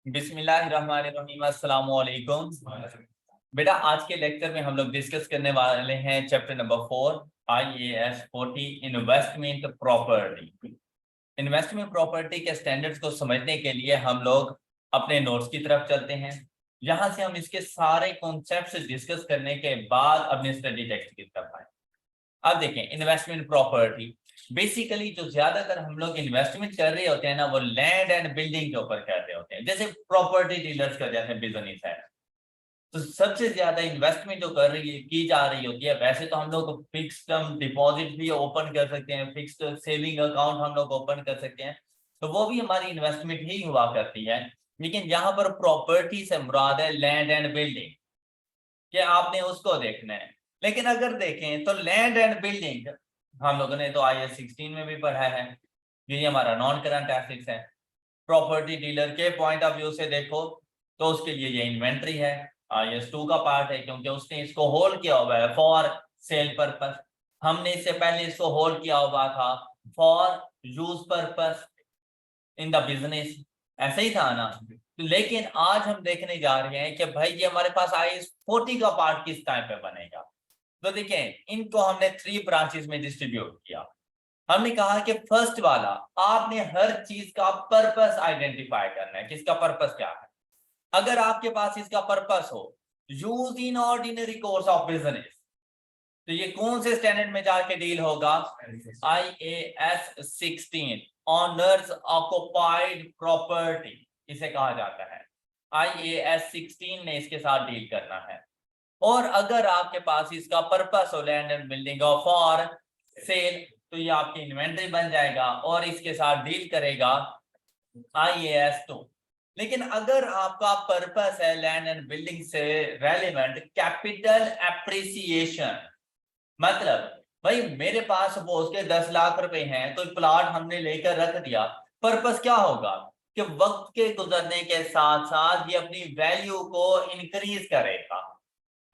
बिस्मिल्लाहिर्रहमानिर्रहीम, अस्सलाम वालेकुम। बेटा, आज के लेक्चर में हम लोग डिस्कस करने वाले हैं chapter number 4 IAS 40 investment property. Investment property के स्टैंडर्ड्स को समझने के लिए हम लोग अपने नोट्स की तरफ चलते हैं। यहाँ से हम इसके सारे कॉन्सेप्ट्स डिस्कस करने के बाद अपने स्टडी टेक्स्ट की तरफ आए। अब देखें, इन्वेस्टमेंट प्रॉपर्टी बेसिकली जो ज्यादातर हम लोग इन्वेस्टमेंट कर रहे होते हैं ना, वो लैंड एंड बिल्डिंग के ऊपर कर रहे होते हैं। जैसे प्रॉपर्टी डीलर्स का जैसे बिजनेस है, तो सबसे ज्यादा इन्वेस्टमेंट जो की जा रही होती है। वैसे तो हम लोग फिक्स टर्म डिपॉजिट भी ओपन कर सकते हैं, फिक्स्ड सेविंग अकाउंट हम लोग ओपन कर सकते हैं, तो वो भी हमारी इन्वेस्टमेंट ही हुआ करती है। लेकिन यहाँ पर प्रॉपर्टी से मुराद है लैंड एंड बिल्डिंग, कि आपने उसको देखना है। लेकिन अगर देखें तो लैंड एंड बिल्डिंग हम लोगों ने तो IAS 16 में भी पढ़ा है, ये हमारा नॉन करंट एसेट्स है। प्रॉपर्टी डीलर के पॉइंट ऑफ व्यू से देखो तो उसके लिए ये इन्वेंट्री है, IAS 2 का पार्ट है, क्योंकि उसने इसको होल्ड किया हुआ है फॉर सेल पर्पस। हमने इससे पहले इसको होल्ड किया हुआ था for use purpose in the business, ऐसे ही था ना। लेकिन आज हम देखने जा रहे हैं कि भाई ये हमारे पास IAS 40 का पार्ट किस टाइम पे बनेगा। तो देखें, इनको हमने 3 ब्रांचेस में डिस्ट्रीब्यूट किया। हमने कहा कि फर्स्ट वाला, आपने हर चीज का पर्पस आइडेंटिफाई करना है, किसका पर्पस क्या है। अगर आपके पास इसका पर्पस हो use in ordinary course of business, तो ये कौन से स्टैंडर्ड में जाके डील होगा? IAS 16 ऑनर्स ऑक्युपाइड प्रॉपर्टी इसे कहा जाता है। IAS 16 ने इसके साथ डील करना है। और अगर आपके पास इसका पर्पस हो land and building of for sale, तो ये आपकी इन्वेंट्री बन जाएगा और इसके साथ डील करेगा IAS 2। लेकिन अगर आपका पर्पस है लैंड एंड बिल्डिंग से रेलिवेंट कैपिटल एप्रिसिएशन, मतलब भाई मेरे पास सपोज के 10 लाख रुपए हैं, तो प्लॉट हमने लेकर रख दिया, पर्पस क्या होगा कि वक्त के गुजरने के साथ साथ ये अपनी वैल्यू को इंक्रीज करेगा,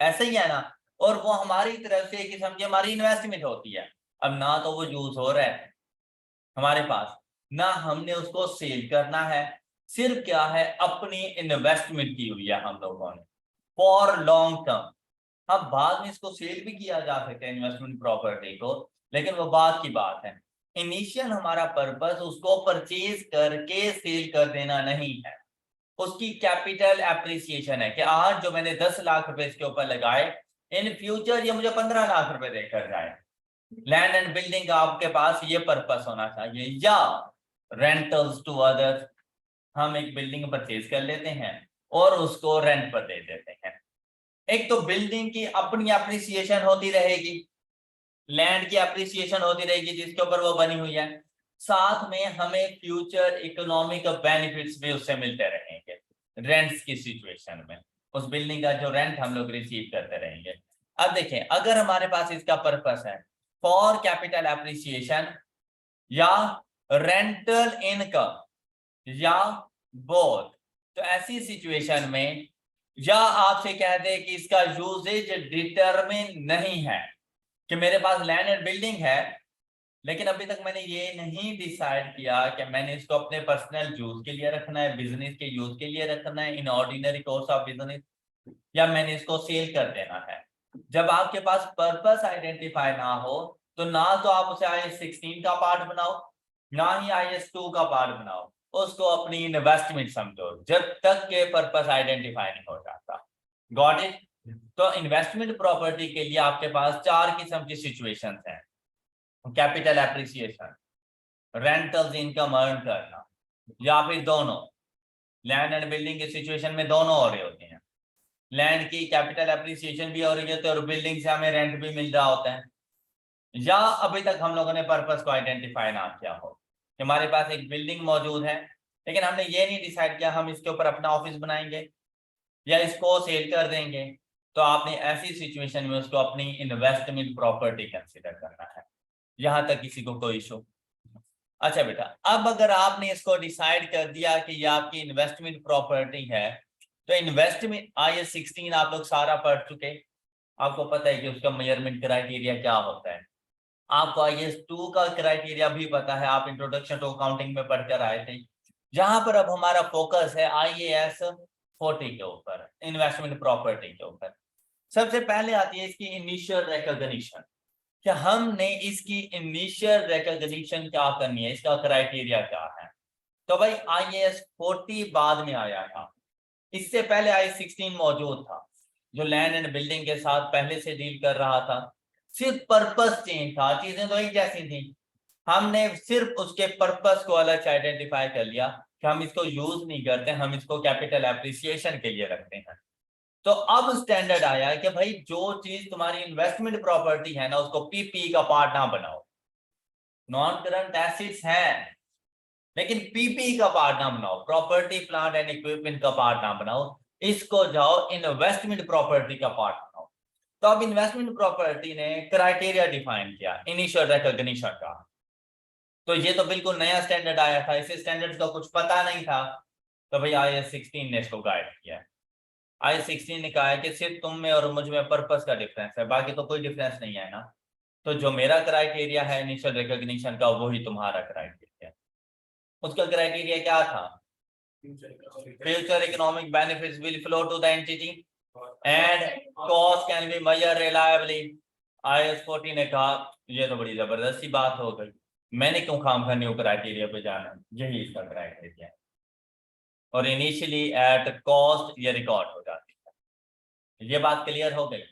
ऐसे ही है ना। और वो हमारी तरफ से कि समझिए हमारी इन्वेस्टमेंट होती है। अब ना तो वो यूज हो रहा है हमारे पास, ना हमने उसको सेल करना है, सिर्फ क्या है अपनी इन्वेस्टमेंट की हुई है हम लोगों ने फॉर लॉन्ग टर्म। अब बाद में इसको सेल भी किया जा सकता है इन्वेस्टमेंट प्रॉपर्टी को, लेकिन वो बात की बात है। इनिशियल हमारा पर्पस उसको परचेज करके सेल कर देना नहीं है, उसकी कैपिटल एप्रिसिएशन है कि आज जो मैंने 10 लाख रुपए इसके ऊपर लगाए, इन फ्यूचर ये मुझे 15 लाख रुपए देकर जाए। लैंड एंड बिल्डिंग का आपके पास ये पर्पस होना चाहिए। या रेंटल्स टू अदर्स, हम एक बिल्डिंग परचेज कर लेते हैं और उसको रेंट पर दे देते हैं। एक तो बिल्डिंग की अपनी एप्रिसिएशन होती रहेगी, लैंड की एप्रिसिएशन होती रहेगी जिसके ऊपर वो बनी हुई है, साथ में हमें फ्यूचर इकोनॉमिक बेनिफिट्स भी उससे मिलते रहेंगे। रेंट्स की सिचुएशन में उस बिल्डिंग का जो रेंट हम लोग रिसीव करते रहेंगे। अब देखें, अगर हमारे पास इसका पर्पस है फॉर कैपिटल एप्रिसिएशन या रेंटल इनकम या बोथ, तो ऐसी सिचुएशन में या आपसे कह दे कि इसका यूजेज डिटरमिन नहीं है, कि मेरे पास लैंड एंड बिल्डिंग है लेकिन अभी तक मैंने ये नहीं डिसाइड किया कि मैंने इसको अपने पर्सनल यूज के लिए रखना है, बिजनेस के यूज के लिए रखना है इन ऑर्डिनरी कोर्स ऑफ बिजनेस, या मैंने इसको सेल कर देना है। जब आपके पास पर्पस आइडेंटिफाई ना हो, तो ना तो आप उसे IAS 16 का पार्ट बनाओ, ना ही IAS 2 का पार्ट बनाओ, उसको अपनी इन्वेस्टमेंट समझो जब तक के पर्पस आइडेंटिफाई नहीं हो जाता। Got it? तो इन्वेस्टमेंट प्रॉपर्टी के लिए आपके पास 4 किस्म की सिचुएशंस हैं। Capital appreciation, rentals income earn करना, या फिर दोनों। लैंड एंड बिल्डिंग की सिचुएशन में दोनों हो रहे होते हैं, लैंड की कैपिटल एप्रिसिएशन भी हो रही है और बिल्डिंग से हमें रेंट भी मिल रहा होता है। या अभी तक हम लोगों ने पर्पस को आइडेंटिफाई ना किया हो, हमारे पास एक बिल्डिंग मौजूद है लेकिन हमने ये नहीं डिसाइड किया हम इसके ऊपर अपना ऑफिस बनाएंगे या इसको सेल कर देंगे, तो आपने ऐसी सिचुएशन में उसको अपनी इन्वेस्टमेंट प्रॉपर्टी कंसीडर करना है। यहां तक किसी को कोई इशू? अच्छा बेटा, अब अगर आपने इसको डिसाइड कर दिया कि ये आपकी इन्वेस्टमेंट प्रॉपर्टी है, तो इन्वेस्टमेंट IAS 16 आप लोग सारा पढ़ चुके, आपको पता है कि उसका मेजरमेंट क्राइटेरिया क्या होता है। आपको IAS 2 का क्राइटेरिया भी पता है, आप इंट्रोडक्शन टू अकाउंटिंग में पढ़कर आए थे। जहां पर अब हमारा फोकस है IAS 40 के ऊपर, इन्वेस्टमेंट प्रॉपर्टी के ऊपर। सबसे पहले आती है इसकी इनिशियल रिकॉग्निशन, कि हमने इसकी इनिशियल रिकॉग्निशन क्या करनी है, इसका क्राइटेरिया क्या है। तो भाई IAS 40 बाद में आया था, इससे पहले IAS 16 मौजूद था, जो लैंड एंड बिल्डिंग के साथ पहले से डील कर रहा था। सिर्फ पर्पस चेंज था, चीजें तो एक जैसी थी, हमने सिर्फ उसके पर्पस को अलग से आइडेंटिफाई कर लिया कि हम इसको यूज नहीं करते, हम इसको कैपिटल एप्रिसिएशन के लिए रखते हैं। तो अब स्टैंडर्ड आया है कि भाई जो चीज तुम्हारी इन्वेस्टमेंट प्रॉपर्टी है ना, उसको पीपी का पार्ट ना बनाओ। नॉन करंट एसेट्स है लेकिन पीपी का पार्ट ना बनाओ, प्रॉपर्टी प्लांट एंड इक्विपमेंट का पार्ट ना बनाओ, इसको जाओ इन्वेस्टमेंट प्रॉपर्टी का पार्ट बनाओ। तो अब इन्वेस्टमेंट प्रॉपर्टी ने क्राइटेरिया डिफाइन किया इनिशियल रिकॉग्निशन का। तो ये तो बिल्कुल नया स्टैंडर्ड आया था, इसे स्टैंडर्ड का कुछ पता नहीं था, तो भाई IAS 16 ने इसको गाइड किया। IAS 16 ने कहा है कि सिर्फ तुम में और मुझ में पर्पस का डिफरेंस है, बाकी तो कोई डिफरेंस नहीं है ना। तो जो मेरा क्राइटेरिया है इनिशियल रिकॉग्निशन का, वही तुम्हारा क्राइटेरिया। उसका क्राइटेरिया क्या था? Future economic benefits will flow to the entity and cost can be measured reliably. IAS 40 ने कहा ये तो बड़ी जबरदस्ती बात हो गई, मैंने क्यों खामखा न्यू क्राइटेरिया पे जाना, यही इसका क्राइटेरिया है। और इनिशियली एट कॉस्ट ये रिकॉर्ड हो जाती है। ये बात क्लियर हो गई।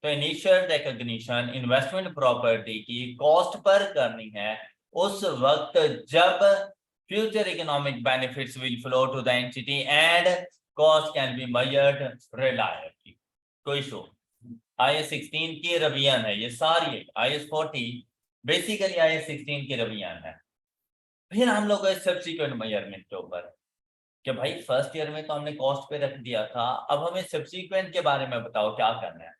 तो इनिशियल रिकॉग्निशन इन्वेस्टमेंट प्रॉपर्टी की कॉस्ट पर करनी है उस वक्त जब future economic benefits will flow to the entity and cost can be measured reliably. कोई इशू? IAS 16 की रिवीजन है ये सारी, IAS 40 बेसिकली IAS 16 की रिवीजन है। फिर हम लोग सब्सिक्वेंट मेजरमेंट के ऊपर, कि भाई फर्स्ट ईयर में तो हमने कॉस्ट पे रख दिया था, अब हमें सब्सिक्वेंट के बारे में बताओ क्या करना है।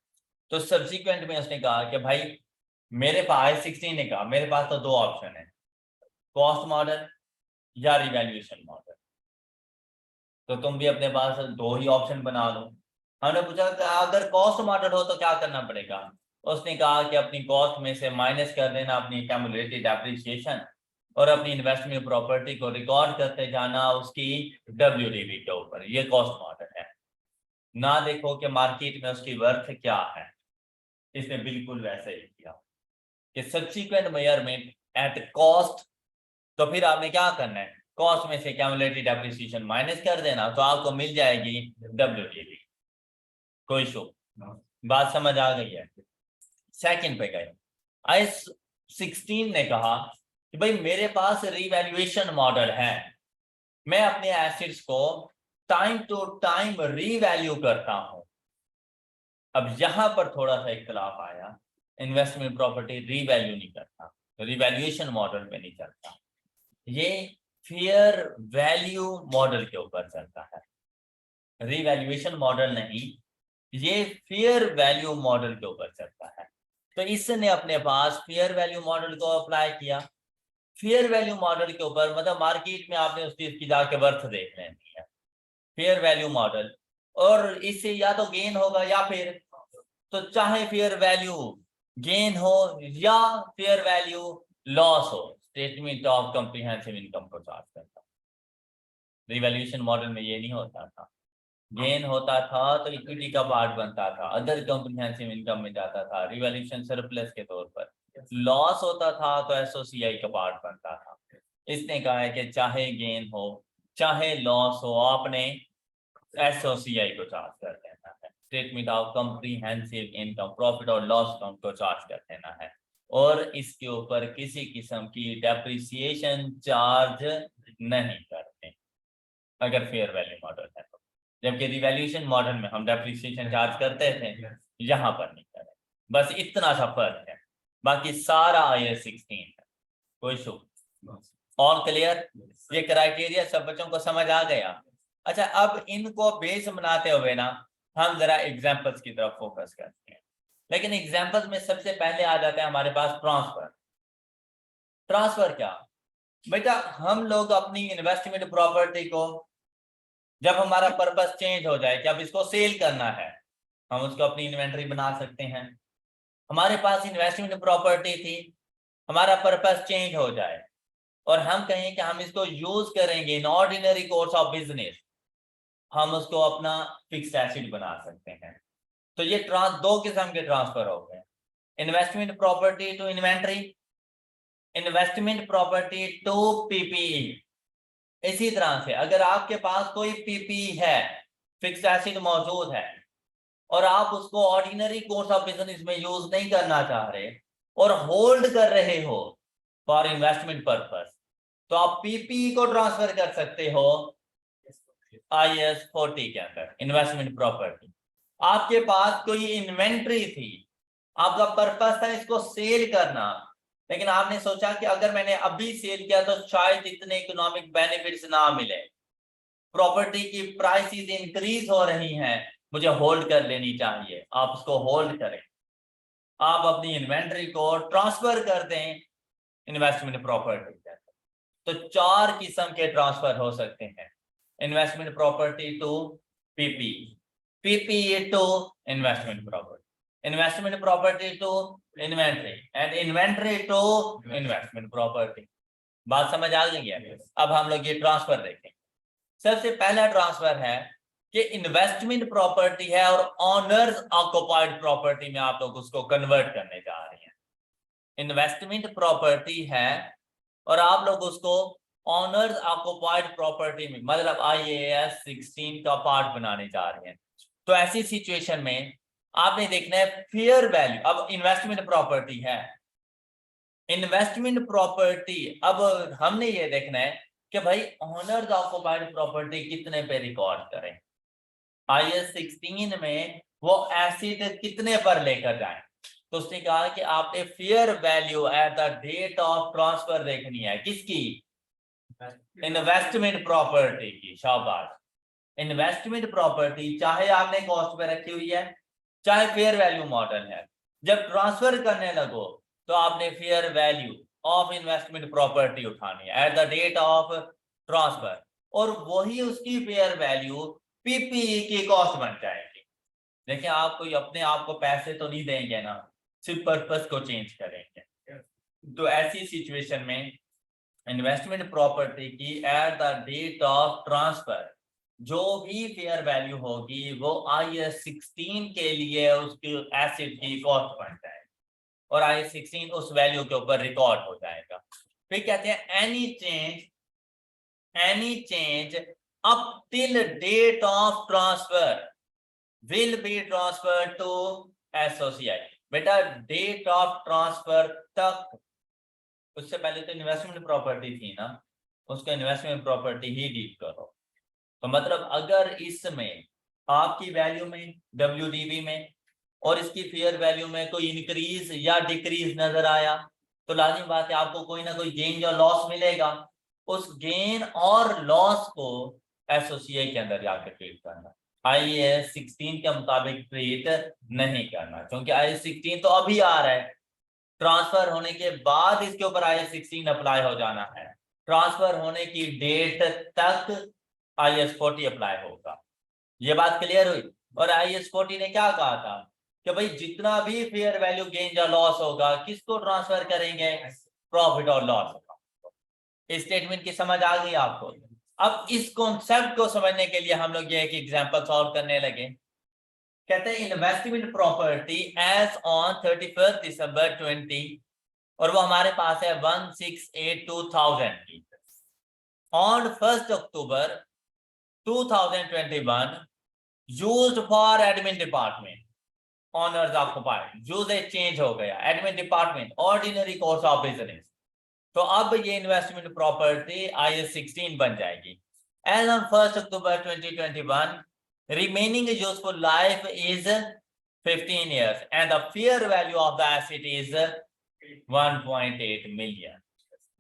तो सब्सिक्वेंट में उसने कहा कि भाई मेरे पास IAS 16 ने कहा मेरे पास तो दो ऑप्शन है, कॉस्ट मॉडल या रिवैल्यूएशन मॉडल। तो तुम भी अपने पास दो ही ऑप्शन बना लो। हमने पूछा कि अगर कॉस्ट मॉडल हो तो क्या करना पड़ेगा। उसने कहा कि अपनी कॉस्ट में से माइनस कर देना अपनी एक्यूमुलेटेड डेप्रिसिएशन और अपनी इन्वेस्टमेंट प्रॉपर्टी को रिकॉर्ड करते जाना उसकी WDV के ऊपर। ये कॉस्ट मॉडल है ना, देखो कि मार्केट में उसकी वर्थ क्या है। इसने बिल्कुल वैसे ही किया कि सब्सिक्वेंट मेजरमेंट एट कॉस्ट। तो फिर आपने क्या करना है, कॉस्ट में से एक्यूमुलेटेड डेप्रिसिएशन माइनस कर देना, तो आपको मिल जाएगी WDV। कोई इशू? बात समझ आ गई है? सेकंड पे गए, IAS 16 ने कहा कि भाई मेरे पास रिवैल्यूएशन मॉडल है, मैं अपने एसेट्स को टाइम टू टाइम रीवैल्यू करता हूं। अब यहां पर थोड़ा सा इख्तिलाफ आया, इन्वेस्टमेंट प्रॉपर्टी रीवैल्यू नहीं करता, रिवैल्यूएशन मॉडल पे नहीं चलता, ये फेयर वैल्यू मॉडल के ऊपर चलता है। रिवैल्यूएशन मॉडल नहीं, ये फेयर वैल्यू मॉडल के ऊपर चलता है। तो इसने अपने पास फेयर वैल्यू मॉडल को अप्लाई किया। फेयर वैल्यू मॉडल के ऊपर मतलब मार्केट में आपने उस चीज की जाके वर्थ देख लेनी है, फेयर वैल्यू मॉडल, और इससे या तो गेन होगा या फिर, तो चाहे फेयर वैल्यू गेन हो या फेयर वैल्यू लॉस हो, स्टेटमेंट ऑफ कॉम्प्रिहेंसिव इनकम को चार्ज करता। रिवैल्यूएशन मॉडल में ये नहीं होता था, गेन होता था तो इक्विटी का पार्ट बनता था, अदर कॉम्प्रिहेंसिव इनकम में जाता था रिवैल्यूएशन सरप्लस के तौर पर, लॉस होता था तो एसओसीआई का पार्ट बनता था। इसने कहा है कि चाहे गेन हो चाहे लॉस हो, आपने एसओसीआई को चार्ज कर देना है, statement of comprehensive income, profit और लॉस अकाउंट को चार्ज कर देना है, और इसके ऊपर किसी किस्म की डेप्रिसिएशन चार्ज नहीं करते अगर फेयर वैल्यू मॉडल है तो। जबकि रिवैल्यूएशन मॉडल में हम डेप्रिसिएशन चार्ज करते थे, यहाँ पर नहीं करें। बस इतना सा फर्क है, बाकी सारा IAS 16 है। कोई इशू? All clear? ये क्राइटेरिया सब बच्चों को समझ आ गया? अच्छा, अब इनको बेस बनाते हुए ना हम जरा एग्जांपल्स की तरफ फोकस करते हैं। लेकिन एग्जांपल्स में सबसे पहले आ जाता है हमारे पास ट्रांसफर। ट्रांसफर क्या बेटा, हम लोग अपनी इन्वेस्टमेंट प्रॉपर्टी को जब हमारा पर्पस चेंज हो जाए कि अब इसको सेल करना है, हम उसको अपनी इन्वेंटरी बना सकते हैं। हमारे पास इन्वेस्टमेंट प्रॉपर्टी थी, हमारा पर्पस चेंज हो जाए और हम कहें कि हम इसको यूज करेंगे इन ऑर्डिनरी कोर्स ऑफ बिजनेस, हम उसको अपना फिक्स्ड एसेट बना सकते हैं। तो ये दो किस्म के ट्रांसफर हो गए, investment property to inventory, investment property to PPE. इसी तरह से अगर आपके पास कोई पीपीई है, फिक्स्ड एसेट मौजूद है, और आप उसको ऑर्डिनरी कोर्स ऑफ बिजनेस में यूज नहीं करना चाह रहे और होल्ड कर रहे हो फॉर इन्वेस्टमेंट पर्पस, तो आप पीपीई को ट्रांसफर कर सकते हो IAS 40 के अंदर, इन्वेस्टमेंट प्रॉपर्टी। आपके पास कोई इन्वेंट्री थी, आपका पर्पस था इसको सेल करना, लेकिन आपने सोचा कि अगर मैंने अभी सेल किया तो शायद इतने इकोनॉमिक बेनिफिट्स ना मिले, प्रॉपर्टी की प्राइसेस इंक्रीज हो रही हैं, मुझे होल्ड कर लेनी चाहिए, आप उसको होल्ड करें, आप अपनी इन्वेंट्री को ट्रांसफर कर दें इन्वेस्टमेंट प्रॉपर्टी के अंदर। तो 4 किस्म के ट्रांसफर हो सकते हैं, investment property to PP, PPE to investment property, investment property to inventory, and inventory to investment property. बात समझ आ गई है? अब हम लोग ये ट्रांसफर देखें। सबसे पहला ट्रांसफर है कि इन्वेस्टमेंट प्रॉपर्टी है और ऑनर्स ऑक्युपाइड प्रॉपर्टी में आप लोग उसको कन्वर्ट करने जा रहे हैं। इन्वेस्टमेंट प्रॉपर्टी है और आप लोग उसको ऑनर्स ऑक्युपाइड प्रॉपर्टी में, मतलब IAS 16 का पार्ट बनाने जा रहे हैं। तो ऐसी सिचुएशन में आपने देखना है फेयर वैल्यू। अब इन्वेस्टमेंट प्रॉपर्टी है, इन्वेस्टमेंट प्रॉपर्टी, अब हमने ये देखना है कि भाई ऑनर्स ऑक्युपाइड प्रॉपर्टी कितने पे रिकॉर्ड करें, IAS 16 में वो एसेट कितने पर लेकर जाएं। तो उसने कहा कि आपने fair value at the date of transfer देखनी है, किसकी? इन्वेस्टमेंट प्रॉपर्टी की। शाबाश। इन्वेस्टमेंट प्रॉपर्टी चाहे आपने कॉस्ट पे रखी हुई है, चाहे फेयर वैल्यू मॉडल है, जब ट्रांसफर करने लगो तो आपने fair value of investment property उठानी है at the date of transfer, और वही उसकी फेयर वैल्यू पीपीई की कॉस्ट बन जाएगी। देखिए, आप कोई अपने आप को पैसे तो नहीं देंगे ना, सिर्फ पर्पस को चेंज करेंगे। तो ऐसी सिचुएशन में इन्वेस्टमेंट प्रॉपर्टी की at the date of transfer जो भी फेयर वैल्यू होगी वो IAS 16 के लिए उसकी एसेट की कॉस्ट बन जाएगी और IAS 16 उस वैल्यू के ऊपर रिकॉर्ड हो जाएगा। फिर कहते हैं any change up till date of transfer will be transfer to associate. बेटा, डेट ऑफ ट्रांसफर तक, उससे पहले तो इन्वेस्टमेंट प्रॉपर्टी थी ना, उसको इन्वेस्टमेंट प्रॉपर्टी ही डील करो। तो मतलब अगर इसमें आपकी वैल्यू में WDV में और इसकी फेयर वैल्यू में कोई इंक्रीज या डिक्रीज नजर आया तो लाजिम बात है आपको कोई ना कोई गेन या लॉस मिलेगा। उस गेन और लॉस को एसोसिएट के अंदर जाकर ट्रीट करना, IAS 16 के मुताबिक ट्रीट नहीं करना, क्योंकि IAS 16 तो अभी आ रहा है, ट्रांसफर होने के बाद इसके ऊपर IAS 16 अप्लाई हो जाना है, ट्रांसफर होने की डेट तक IAS 40 अप्लाई होगा। ये बात क्लियर हुई? और IAS 40 ने क्या कहा था कि भाई जितना भी फेयर वैल्यू गेन या लॉस होगा किसको ट्रांसफर करेंगे? प्रॉफिट और लॉस। इस स्टेटमेंट की समझ आ गई आपको? अब इस कॉन्सेप्ट को समझने के लिए हम लोग ये एक एग्जांपल सॉल्व करने लगे। कहते हैं investment property as on 31 December 20, और वो हमारे पास है 1682,000 की। On 1 October 2021 used for admin department, owners occupied, usages change हो गया, admin department, ordinary course of business. तो अब ये इन्वेस्टमेंट प्रॉपर्टी IAS 16 बन जाएगी। As on 1 October 2021, remaining useful life is 15 years and the fair value of the asset is 1.8 million.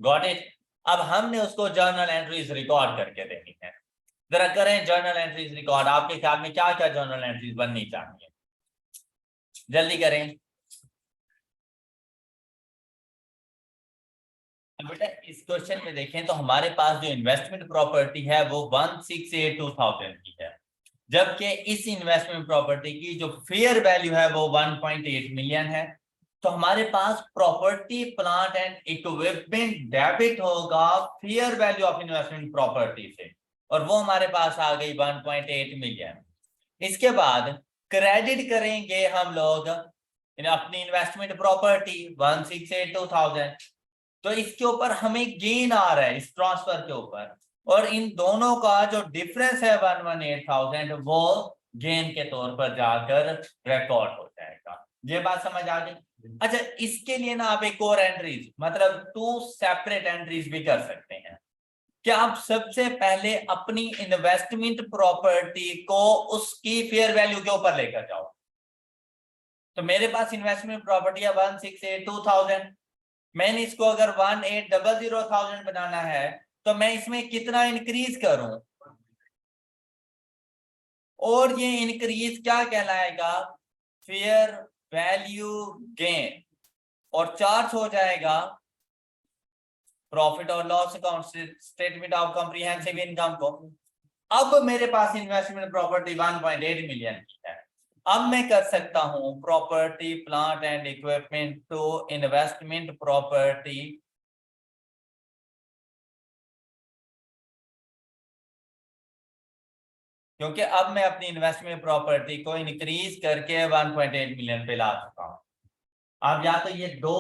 Got it? अब हमने उसको जर्नल एंट्रीज रिकॉर्ड करके देखनी है। जरा करें जर्नल एंट्रीज रिकॉर्ड। आपके ख्याल में क्या क्या जर्नल एंट्रीज बननी चाहिए? जल्दी करें। बेटा, इस क्वेश्चन में देखें तो हमारे पास जो इन्वेस्टमेंट प्रॉपर्टी है वो 1682,000 की है, जबकि इस इन्वेस्टमेंट प्रॉपर्टी की जो फेयर वैल्यू है वो 1.8 मिलियन है। तो हमारे पास property plant and equipment debit होगा fair value of investment property से, और वो हमारे पास आ गई 1.8 मिलियन। इसके बाद क्रेडिट करेंगे हम लोग अपनी इन्वेस्टमेंट प्रॉपर्टी 1,682,000। तो इसके ऊपर हमें गेन आ रहा है इस ट्रांसफर के ऊपर, और इन दोनों का जो डिफरेंस है 118,000 वो गेन के तौर पर जाकर रिकॉर्ड हो जाएगा। ये बात समझ आ गई? अच्छा, इसके लिए ना आप एक और एंट्रीज, मतलब 2 सेपरेट एंट्रीज भी कर सकते हैं कि आप सबसे पहले अपनी इन्वेस्टमेंट प्रॉपर्टी को उसकी फेयर वैल्यू के ऊपर लेकर जाओ। तो मेरे पास इन्वेस्टमेंट प्रॉपर्टी है 1,682,000, मैंने इसको अगर 1,800,000 बनाना है तो मैं इसमें कितना इंक्रीज करूं, और ये इंक्रीज क्या कहलाएगा, फेयर वैल्यू गेन, और चार्ज हो जाएगा प्रॉफिट और loss account, statement of comprehensive income को। अब मेरे पास इन्वेस्टमेंट प्रॉपर्टी 1.8 मिलियन की है। अब मैं कर सकता हूं property plant and equipment to investment property, क्योंकि अब मैं अपनी इन्वेस्टमेंट प्रॉपर्टी को इंक्रीज करके 1.8 मिलियन पे ला चुका हूं। अब या तो ये 2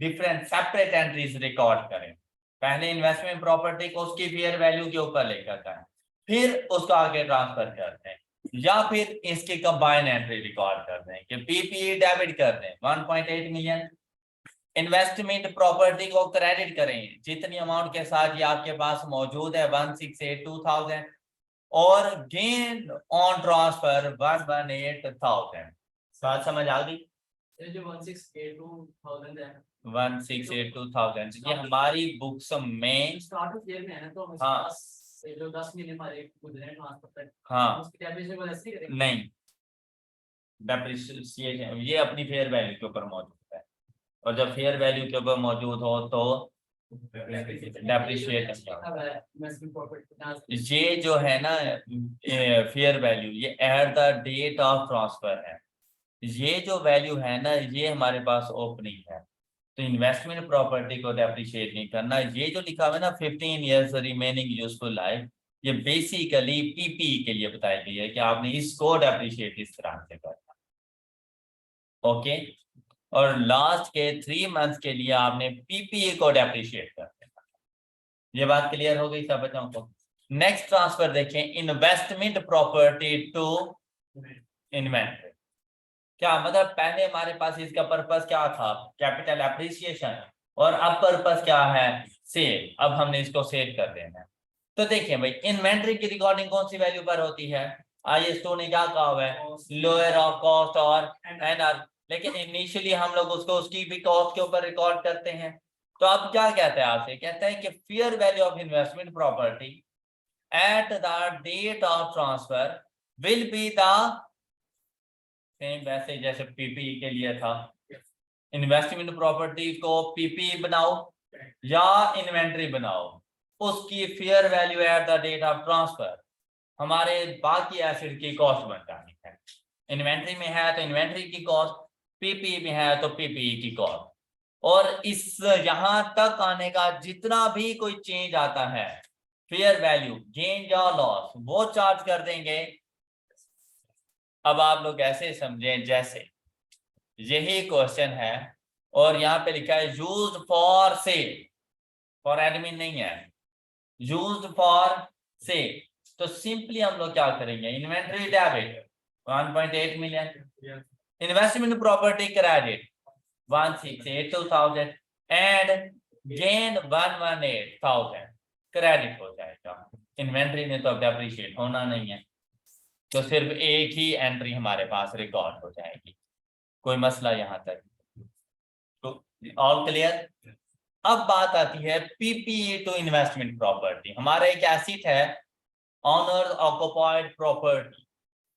डिफरेंट सेपरेट एंट्रीज रिकॉर्ड करें, पहले इन्वेस्टमेंट प्रॉपर्टी को उसकी फेयर वैल्यू के ऊपर लेकर जाएं, फिर उसको आगे ट्रांसफर कर दें, या फिर इसकी कंबाइन एंट्री रिकॉर्ड कर दें कि पीपीई डेबिट कर दें 1.8 मिलियन, इन्वेस्टमेंट प्रॉपर्टी को क्रेडिट करें जितनी अमाउंट के साथ ये आपके पास मौजूद है 1,682,000, और गेन ऑन ट्रांसफर 118,000। बात समझ आ गई? जो 1,682,000 है 1,682,000 ये हमारी बुक्स में स्टार्ट ईयर में है ना, तो हमें हाँ। जो 10 मिलियन हमारे गुजरे ट्रांसफर पर, हाँ उसकी डेप्रिसिएशन को ऐसे ही करेंगे? नहीं, डेप्रिसिएशन ये अपनी फेयर वैल्यू के ऊपर मौजूद है, और जब फेयर वैल्यू के ऊपर मौजूद हो तो डेप्रिशिएट। ये जो है ना फेयर वैल्यू, ये at the date of transfer है। ये जो वैल्यू है ना ये हमारे पास ओपनिंग है, तो इन्वेस्टमेंट प्रॉपर्टी को डेप्रिशिएट नहीं करना। ये जो लिखा हुआ है ना 15 इयर्स रिमेनिंग यूजफुल लाइफ, ये बेसिकली पीपीई के लिए बताई गई है कि आपने इसको डेप्रिशिएट इस तरह से करना। ओके, और लास्ट के 3 मंथ्स के लिए आपने पीपीई को डेप्रिशिएट कर देना। ये बात क्लियर हो गई सब बच्चों को? नेक्स्ट ट्रांसफर देखें, इन्वेस्टमेंट प्रॉपर्टी टू इन्वेंटरी। क्या मतलब, पहले हमारे पास इसका पर्पस क्या था, कैपिटल एप्रिसिएशन, और अब पर्पस क्या है, सेल। अब हमने इसको सेल कर देना है। तो देखिए भाई, इन्वेंटरी की रिकॉर्डिंग कौन सी वैल्यू पर होती है, IS2 ने क्या कहा हुआ है, लोअर ऑफ कॉस्ट और एनआर, लेकिन इनिशियली हम लोग उसको उसकी भी कॉस्ट के ऊपर रिकॉर्ड करते हैं। तो अब क्या कहते हैं आपसे, कहते हैं कि fair value of investment property at the date of transfer will be the same, वैसे जैसे पीपीई के लिए था, इन्वेस्टमेंट प्रॉपर्टी को पीपीई बनाओ या इन्वेंटरी बनाओ, उसकी fair value at the date of transfer हमारे बाकी एसेट की कॉस्ट बन जानी है। इन्वेंटरी में है तो इन्वेंटरी की कॉस्ट, पीपीई में है तो पीपीई की कॉस्ट, और इस यहां तक आने का जितना भी कोई चेंज आता है फेयर वैल्यू गेन या लॉस वो चार्ज कर देंगे। अब आप लोग ऐसे समझें जैसे यही क्वेश्चन है और यहाँ पे लिखा है used for sale, for admin नहीं है, यूज्ड फॉर सेल। तो सिंपली हम लोग क्या करेंगे, inventory debit 1.8 million, investment property credit 1,682,000 and gain 118,000 credit हो जाएगा। इन्वेंटरी में तो अब डेप्रिशिएट होना नहीं है, तो सिर्फ एक ही एंट्री हमारे पास रिकॉर्ड हो जाएगी। कोई मसला यहाँ तक? तो ऑल क्लियर? अब बात आती है पीपीई टू इन्वेस्टमेंट प्रॉपर्टी। हमारा एक एसेट है ऑनर ऑक्युपाइड प्रॉपर्टी,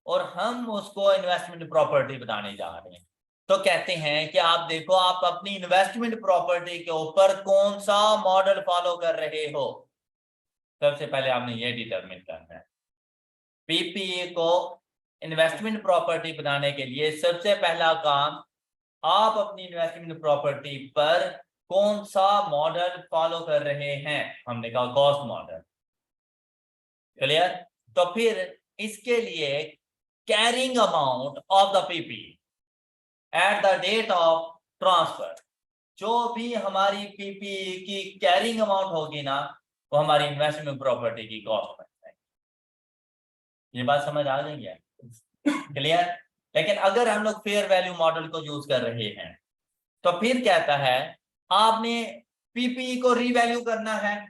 और हम उसको इन्वेस्टमेंट प्रॉपर्टी बनाने जा रहे हैं। तो कहते हैं कि आप देखो आप अपनी इन्वेस्टमेंट प्रॉपर्टी के ऊपर कौन सा मॉडल फॉलो कर रहे हो। सबसे पहले आपने ये डिटरमिन करना है, पीपीए को इन्वेस्टमेंट प्रॉपर्टी बनाने के लिए सबसे पहला काम आप अपनी इन्वेस्टमेंट प्रॉपर्टी पर कौन सा मॉडल फॉलो कर रहे हैं, हमने कहा कॉस्ट मॉडल। क्लियर? तो फिर इसके लिए carrying amount of the PP at the date of transfer, जो भी हमारी पीपी की कैरिंग अमाउंट होगी ना, वो हमारी इन्वेस्टमेंट प्रॉपर्टी की कॉस्ट बन जाएगी। ये बात समझ आ गई है? क्लियर? लेकिन अगर हम लोग फेयर वैल्यू मॉडल को यूज कर रहे हैं तो फिर कहता है आपने पीपी को रीवैल्यू करना है,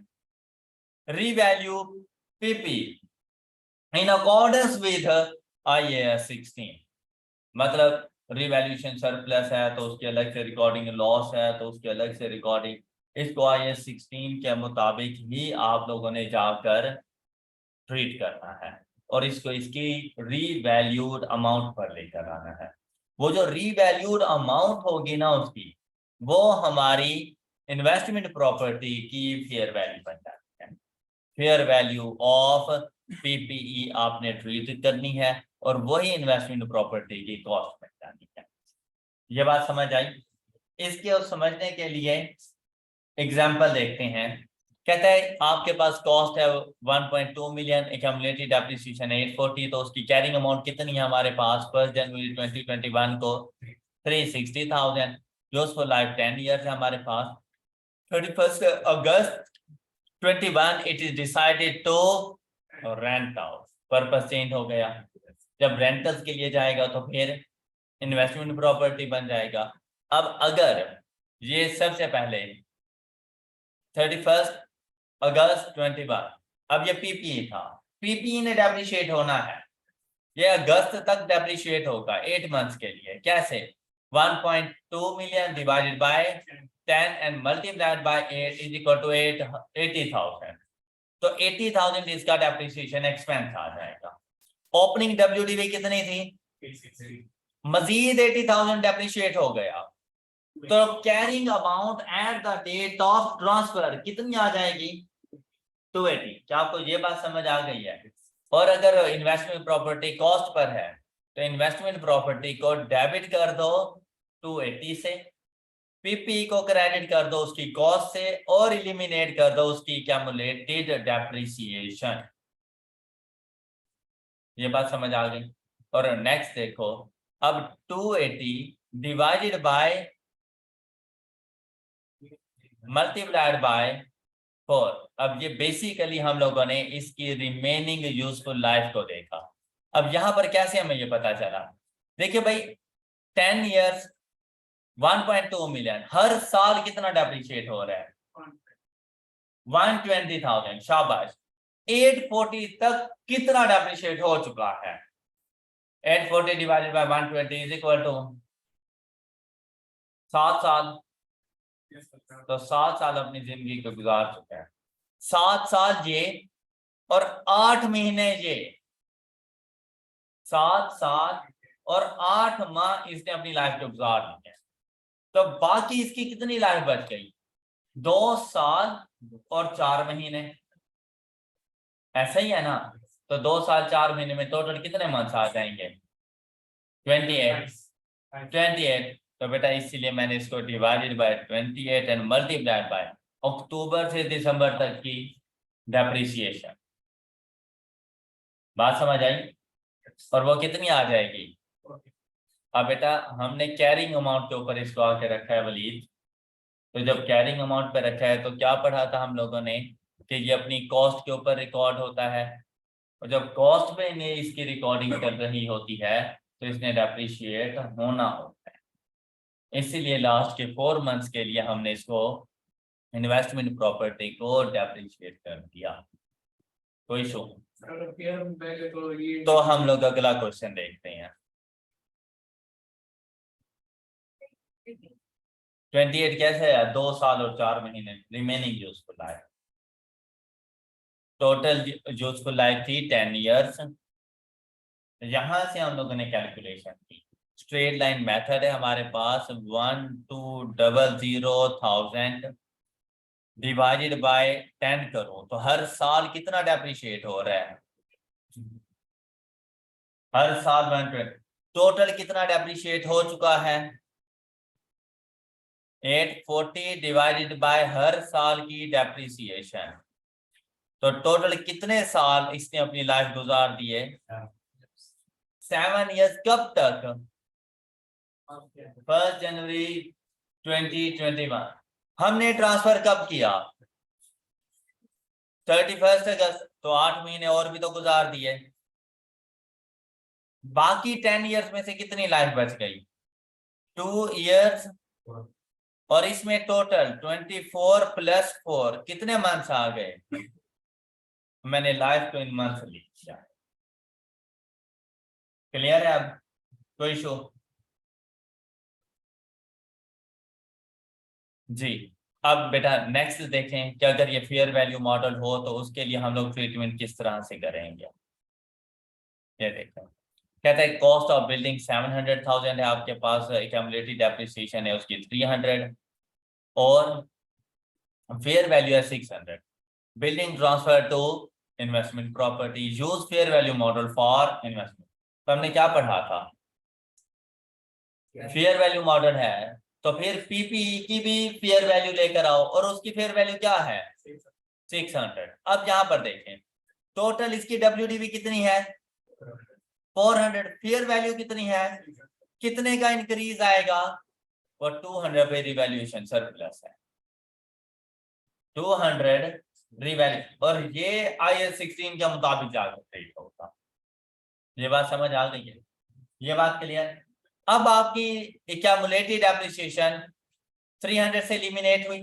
revalue PP in accordance with IAS 16। मतलब रिवैल्यूएशन सरप्लस है तो उसकी अलग से रिकॉर्डिंग, लॉस है तो उसकी अलग से रिकॉर्डिंग, इसको IAS 16 के मुताबिक ही आप लोगों ने जाकर ट्रीट करना है और इसको इसकी रीवैल्यूड अमाउंट पर लेकर आना है। वो जो रीवैल्यूड अमाउंट होगी ना उसकी, वो हमारी इन्वेस्टमेंट प्रॉपर्टी की फेयर वैल्यू बन जाती है। फेयर वैल्यू ऑफ पीपीई आपने ट्रीट करनी है और वही इन्वेस्टमेंट प्रॉपर्टी की कॉस्ट बन जानी है। ये बात समझ आई? इसके समझने के लिए एग्जाम्पल देखते हैं। कहता है आपके पास कॉस्ट है 1.2 मिलियन, एक्यूमुलेटेड डेप्रिसिएशन 840, तो उसकी कैरिंग अमाउंट कितनी है हमारे पास 1 जनवरी 2021 को 360,000। यूजफुल लाइफ 10 ईयर्स है हमारे पास। 31 August 21 it is decided to rent out, purpose change हो गया। जब रेंटल्स के लिए जाएगा तो फिर इन्वेस्टमेंट प्रॉपर्टी बन जाएगा। अब अगर ये सबसे पहले 31 अगस्त 21, अब ये पीपीई था, पीपीई ने डेप्रिशिएट होना है, ये अगस्त तक डेप्रिशिएट होगा 8 मंथ्स के लिए। कैसे? 1.2 million divided by 10 and multiplied by 8 is equal to 80,000। तो 80,000 इसका डेप्रिसिएशन एक्सपेंस आ जाएगा। ओपनिंग WDV कितनी थी? मजीद 80,000 डेप्रिशिएट हो गया, तो carrying amount at the date of transfer कितनी आ जाएगी? 280। क्या आपको ये बात समझ आ गई है? और अगर इन्वेस्टमेंट प्रॉपर्टी कॉस्ट पर है तो इन्वेस्टमेंट प्रॉपर्टी को डेबिट कर दो 280 से, पीपी को क्रेडिट कर दो उसकी कॉस्ट से और एलिमिनेट कर दो उसकी एक्यूमुलेटेड डेप्रिसिएशन। ये बात समझ आ गई? और नेक्स्ट देखो, अब 280 डिवाइडेड बाय मल्टीप्लाइड बाय 4। अब ये बेसिकली हम लोगों ने इसकी रिमेनिंग यूजफुल लाइफ को देखा। अब यहां पर कैसे हमें ये पता चला? देखिए भाई 10 इयर्स 1.2 मिलियन, हर साल कितना डेप्रिशिएट हो रहा है? 120,000। शाबाश। 840 तक कितना डेप्रिशिएट हो चुका है? 840 divided by 120 is equal to 7 साल। तो 7 साल अपनी जिंदगी को गुजार चुके हैं। 7 साल ये और 8 महीने ये, 7 साल और 8 माह इसने अपनी लाइफ को गुजार ली है। तो बाकी इसकी कितनी लाइफ बच गई? 2 साल और 4 महीने। ऐसा ही है ना? तो 2 साल 4 महीने में टोटल कितने मंथ्स आ जाएंगे? 28। तो बेटा इसीलिए मैंने इसको divided by 28 and multiplied by अक्टूबर से दिसंबर तक की डेप्रिसिएशन। बात समझ आई? और वो कितनी आ जाएगी? अब बेटा हमने कैरिंग अमाउंट के ऊपर इसको आके रखा है वलीद। तो जब कैरिंग अमाउंट पे रखा है तो क्या पढ़ा था हम लोगों ने कि ये अपनी कॉस्ट के ऊपर रिकॉर्ड होता है, और जब कॉस्ट पे इन्हें इसकी रिकॉर्डिंग कर रही होती है तो इसने डेप्रिशिएट होना होता है। इसीलिए लास्ट के 4 मंथ्स के लिए हमने इसको इन्वेस्टमेंट प्रॉपर्टी को डेप्रिशिएट कर दिया। कोई इशू? तो हम लोग अगला क्वेश्चन देखते हैं। 28 कैसे है? 2 साल और 4 महीने remaining useful life. Total useful life थी 10 इयर्स। यहां से हम लोगों ने कैलकुलेशन की, स्ट्रेट लाइन मेथड है हमारे पास। 1,200,000 डिवाइडेड बाय 10 करो तो हर साल कितना डेप्रिशिएट हो रहा है? हर साल 120। टोटल कितना डेप्रिशिएट हो चुका है? 840 डिवाइडेड बाय हर साल की डेप्रिसिएशन, तो टोटल कितने साल इसने अपनी लाइफ गुजार दिए? 7 इयर्स। कब तक? 1 जनवरी 2021। हमने ट्रांसफर कब किया? 31 अगस्त। तो 8 महीने और भी तो गुजार दिए। बाकी 10 इयर्स में से कितनी लाइफ बच गई? 2 इयर्स। और इसमें टोटल 24 + 4 कितने मंथ्स आ गए? मैंने लाइफ को इन मंथ्स लिखा। क्लियर है? अब कोई इशू? जी। अब बेटा नेक्स्ट देखें कि अगर ये फेयर वैल्यू मॉडल हो तो उसके लिए हम लोग ट्रीटमेंट किस तरह से करेंगे। ये देखें, कहता है कॉस्ट ऑफ बिल्डिंग 700,000 है आपके पास, एक्यूमुलेटेड डेप्रिसिएशन है उसकी 300 और फेयर वैल्यू है 600। Building transfer to investment property, use fair value model for investment. तो हमने क्या पढ़ा था? फेयर वैल्यू मॉडल है तो फिर पीपीई की भी फेयर वैल्यू लेकर आओ, और उसकी फेयर वैल्यू क्या है? 600। अब यहाँ पर देखें टोटल इसकी डब्ल्यूडीवी कितनी है? 400। फेयर वैल्यू कितनी है? कितने का इंक्रीज आएगा? वो 200 पे रिवैल्यूएशन सरप्लस है, 200 रिवैल्यू, और ये IAS 16 के मुताबिक जाकर रेट होगा। ये बात समझ आ गई है? ये बात क्लियर? अब आपकी एक्यूमुलेटेड एप्रिसिएशन 300 से एलिमिनेट हुई,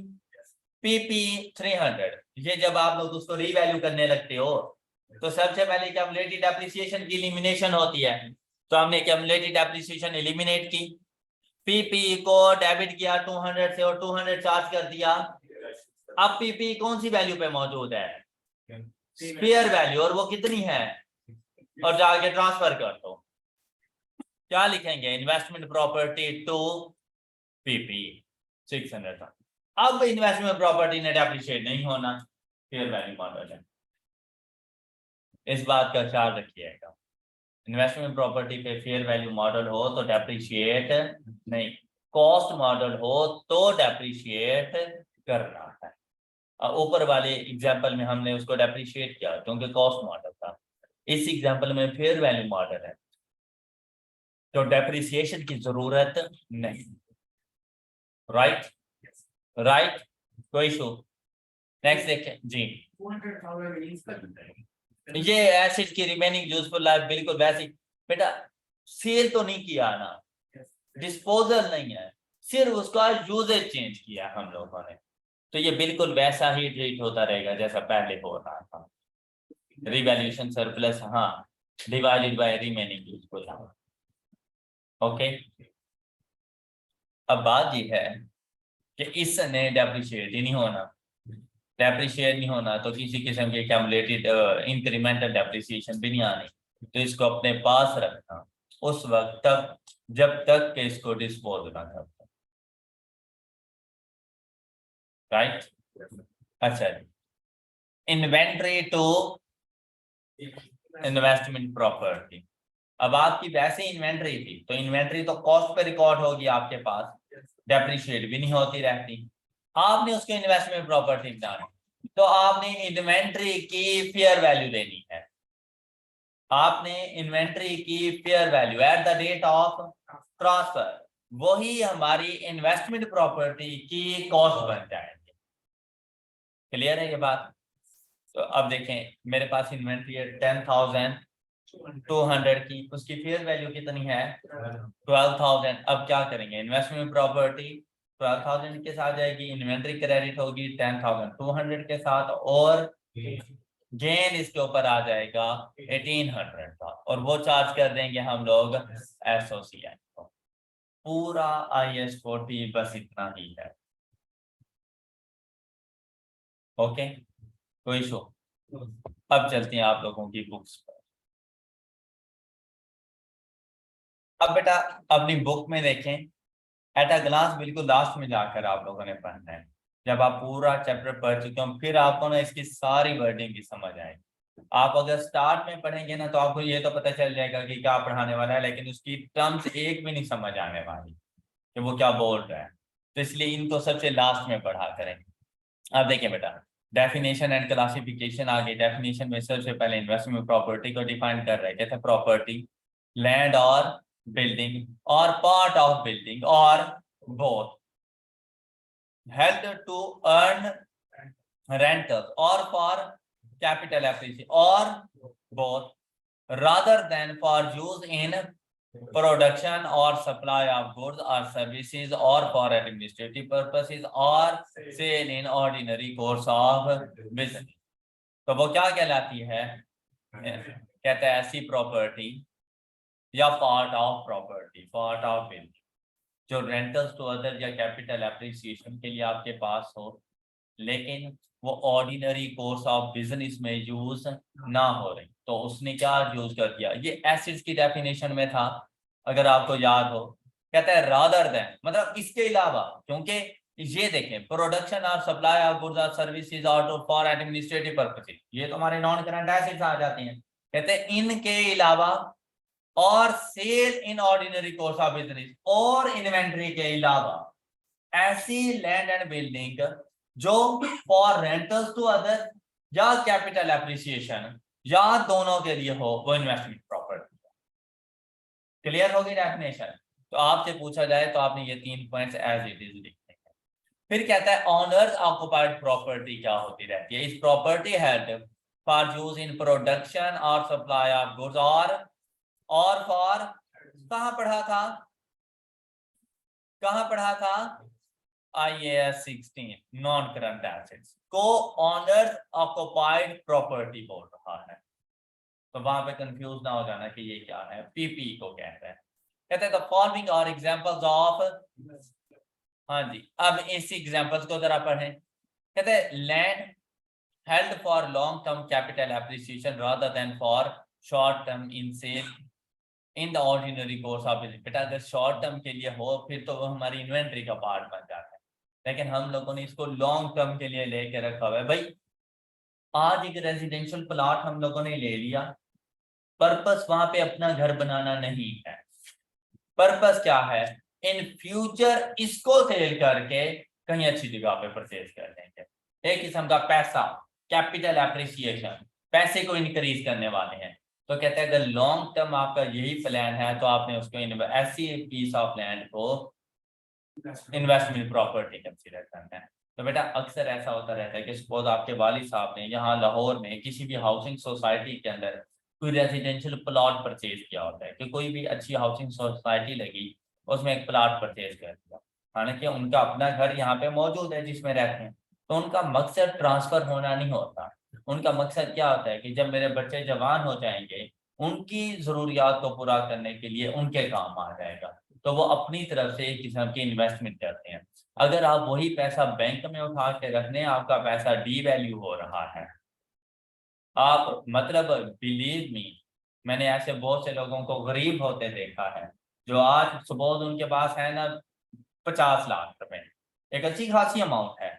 पीपी 300। ये जब आप लोग उसको रीवैल्यू करने लगते हो तो सबसे पहले एक्यूमुलेटेड एप्रिसिएशन की एलिमिनेशन होती है। तो हमने एक्यूमुलेटेड एप्रिसिएशन एलिमिनेट की, पीपी को डेबिट किया 200 से और 200 चार्ज कर दिया। अब पीपी कौन सी वैल्यू पे मौजूद है? फेयर वैल्यू, और वो कितनी है? और जाके ट्रांसफर कर दो। क्या लिखेंगे? इन्वेस्टमेंट प्रॉपर्टी टू पीपी 600 था। अब इन्वेस्टमेंट प्रॉपर्टी नेट एप्रिशिएट नहीं होना, फेयर वैल्यू मॉडल है। इस बात का ख्याल रखिएगा, इन्वेस्टमेंट प्रॉपर्टी पे फेयर वैल्यू मॉडल हो तो डेप्रिशिएट नहीं, कॉस्ट मॉडल हो तो डेप्रिशिएट करना है। ऊपर वाले एग्जांपल में हमने उसको डेप्रिशिएट किया क्योंकि कॉस्ट मॉडल था। इस एग्जांपल में फेयर वैल्यू मॉडल है तो डेप्रिसिएशन की जरूरत नहीं। राइट? राइट? कोई इशू? नेक्स्ट देखें जी। ये एसिड की रिमेनिंग यूजफुल लाइफ बिल्कुल वैसी। बेटा सेल तो नहीं किया ना, डिस्पोजल नहीं है, सिर्फ उसका यूजेज चेंज किया हम लोगों ने, तो ये बिल्कुल वैसा ही ट्रीट होता रहेगा जैसा पहले हो रहा था। रिवैल्यूएशन सरप्लस, हाँ, divided by remaining useful life. Okay. अब बात ये है कि इसने डेप्रिशिएट ही नहीं होना, डेप्रिशिएट नहीं होना तो किसी किस्म के एक्यूमुलेटेड इंक्रीमेंटल डेप्रिसिएशन भी नहीं आनी। तो इसको अपने पास रखना उस वक्त तक जब तक कि इसको डिस्पोज ना कर। राइट? अच्छा जी। Inventory to investment property. अब आपकी वैसे इन्वेंट्री थी तो इन्वेंट्री तो कॉस्ट पे रिकॉर्ड होगी आपके पास, डेप्रिशिएट भी नहीं होती रहती। आपने उसको इन्वेस्टमेंट प्रॉपर्टी बनानी तो आपने इन्वेंट्री की फेयर वैल्यू लेनी है। आपने इन्वेंट्री की fair value at the date of transfer, वही हमारी इन्वेस्टमेंट प्रॉपर्टी की कॉस्ट बन जाएगी। क्लियर है ये बात? तो अब देखें मेरे पास इन्वेंट्री है 10,200 की, उसकी फेयर वैल्यू कितनी है? 12,000। अब क्या करेंगे? इन्वेस्टमेंट प्रॉपर्टी 12,000 के साथ जाएगी, इन्वेंट्री क्रेडिट होगी 10,200 के साथ, और गेन इसके ऊपर आ जाएगा 1,800 का, और वो चार्ज कर देंगे हम लोग एसोसिएट को। पूरा IAS 40 बस इतना ही है। ओके, कोई इशू? अब चलते हैं आप लोगों की बुक्स पर। अब बेटा अपनी बुक में देखें, एट अ ग्लांस बिल्कुल लास्ट में जाकर आप लोगों ने पढ़ना है। जब आप पूरा चैप्टर पढ़ चुके हो फिर आपको ना इसकी सारी वर्डिंग की समझ आएगी। आप अगर स्टार्ट में पढ़ेंगे ना तो आपको ये तो पता चल जाएगा कि क्या पढ़ाने वाला है, लेकिन उसकी टर्म्स एक भी नहीं समझ आने वाली कि वो क्या बोल रहा है। तो इसलिए इनको सबसे लास्ट में पढ़ा करें। अब देखिए बेटा, डेफिनेशन एंड क्लासिफिकेशन आ गई। डेफिनेशन में सबसे पहले इन्वेस्टमेंट प्रॉपर्टी को डिफाइन कर रहे हैं, कहते हैं प्रॉपर्टी लैंड और बिल्डिंग और पार्ट ऑफ बिल्डिंग और both held to earn rentals or for capital appreciation or both rather than for use in production or supply of goods or services or for administrative purposes or sale in ordinary course of business। तो वो क्या कहलाती है? कहते हैं ऐसी property या part of property, part of building जो रेंटल्स टू अदर या कैपिटल एप्रिसिएशन के लिए आपके पास हो, लेकिन वो ऑर्डिनरी कोर्स ऑफ बिजनेस में यूज ना हो रही। तो उसने क्या यूज कर दिया? ये एसेट्स की डेफिनेशन में था, अगर आपको याद हो। कहता है रादर देन, मतलब इसके अलावा, क्योंकि ये देखें प्रोडक्शन और सप्लाई ऑफ गुड्स और सर्विसेज और फॉर एडमिनिस्ट्रेटिव पर्पसेस, ये तो हमारे नॉन करंट एसेट्स आ जाती हैं। कहते हैं इनके अलावा और sale in ordinary course of business और इन्वेंट्री के अलावा ऐसी लैंड एंड बिल्डिंग जो फॉर रेंटल्स टू अदर या कैपिटल एप्रिसिएशन या दोनों के लिए हो, वो इन्वेस्टमेंट प्रॉपर्टी। क्लियर होगी डेफिनेशन? तो आपसे पूछा जाए तो आपने ये 3 पॉइंट्स एज इट इज लिखने हैं। फिर कहता है ऑनर्स ऑक्युपाइड प्रॉपर्टी क्या होती रहती है? इस property held for use in production और सप्लाई ऑफ गुड्स और फॉर, कहां पढ़ा था, कहां पढ़ा था? IAS 16 नॉन करंट एसेट्स को ऑनर्स ऑक्युपाइड प्रॉपर्टी बोल रहा है। तो वहां पे कंफ्यूज ना हो जाना कि ये क्या है, पीपी को कहते हैं। कहते हैं the following are examples of, हाँ जी, अब इस एग्जांपल्स को जरा पढ़ें। कहते हैं land held for long term capital appreciation rather than for short term in sale in the ordinary course of business. बेटा अगर शॉर्ट टर्म के लिए हो फिर तो वो हमारी इन्वेंट्री का पार्ट बन जाता है, लेकिन हम लोगों ने इसको लॉन्ग टर्म के लिए लेके रखा हुआ है। भाई आज एक रेजिडेंशियल प्लॉट हम लोगों ने ले लिया, पर्पस वहां पे अपना घर बनाना नहीं है, पर्पस क्या है? इन फ्यूचर इसको सेल करके कहीं अच्छी जगह पे परचेज कर लेंगे। एक किस्म का पैसा, कैपिटल एप्रिसिएशन, पैसे को इंक्रीज करने वाले हैं। तो कहते हैं अगर लॉन्ग टर्म आपका यही प्लान है तो आपने उसको ऐसी पीस ऑफ लैंड को इन्वेस्टमेंट प्रॉपर्टी कंसीडर करना है। तो बेटा अक्सर ऐसा होता रहता है कि सपोज आपके वालिद साहब ने यहाँ लाहौर में किसी भी हाउसिंग सोसाइटी के अंदर कोई रेजिडेंशियल प्लॉट परचेज किया होता है, कि कोई भी अच्छी हाउसिंग सोसाइटी लगी, उसमें एक प्लॉट परचेज कर दिया। हालांकि उनका अपना घर यहाँ पे मौजूद है जिसमें रहते हैं, तो उनका मकसद ट्रांसफर होना नहीं होता। उनका मकसद क्या होता है कि जब मेरे बच्चे जवान हो जाएंगे, उनकी जरूरियात को पूरा करने के लिए उनके काम आ जाएगा, तो वो अपनी तरफ से एक किस्म की इन्वेस्टमेंट करते हैं। अगर आप वही पैसा बैंक में उठा के रखने, आपका पैसा डी वैल्यू हो रहा है। आप मतलब बिलीव मी, मैंने ऐसे बहुत से लोगों को गरीब होते देखा है, जो आज सपोज उनके पास है ना 50 लाख रुपए, एक अच्छी खासी अमाउंट है,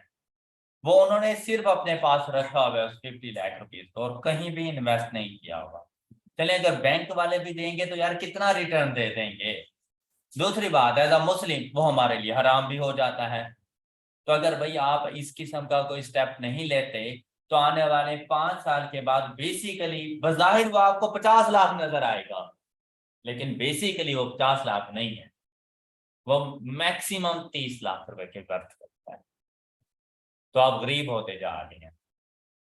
वो उन्होंने सिर्फ अपने पास रखा हुआ है उस 50 लाख रुपीज को, और कहीं भी इन्वेस्ट नहीं किया होगा। चले अगर बैंक वाले भी देंगे तो यार कितना रिटर्न दे देंगे। दूसरी बात, एज अ मुस्लिम वो हमारे लिए हराम भी हो जाता है। तो अगर भाई आप इस किस्म का कोई स्टेप नहीं लेते तो आने वाले 5 साल के बाद बेसिकली बज़ाहिर वो आपको 50 लाख नजर आएगा, लेकिन बेसिकली वो 50 लाख नहीं है, वो मैक्सिमम 30 लाख रुपए के वर्थ करता है। तो आप गरीब होते जा रहे हैं।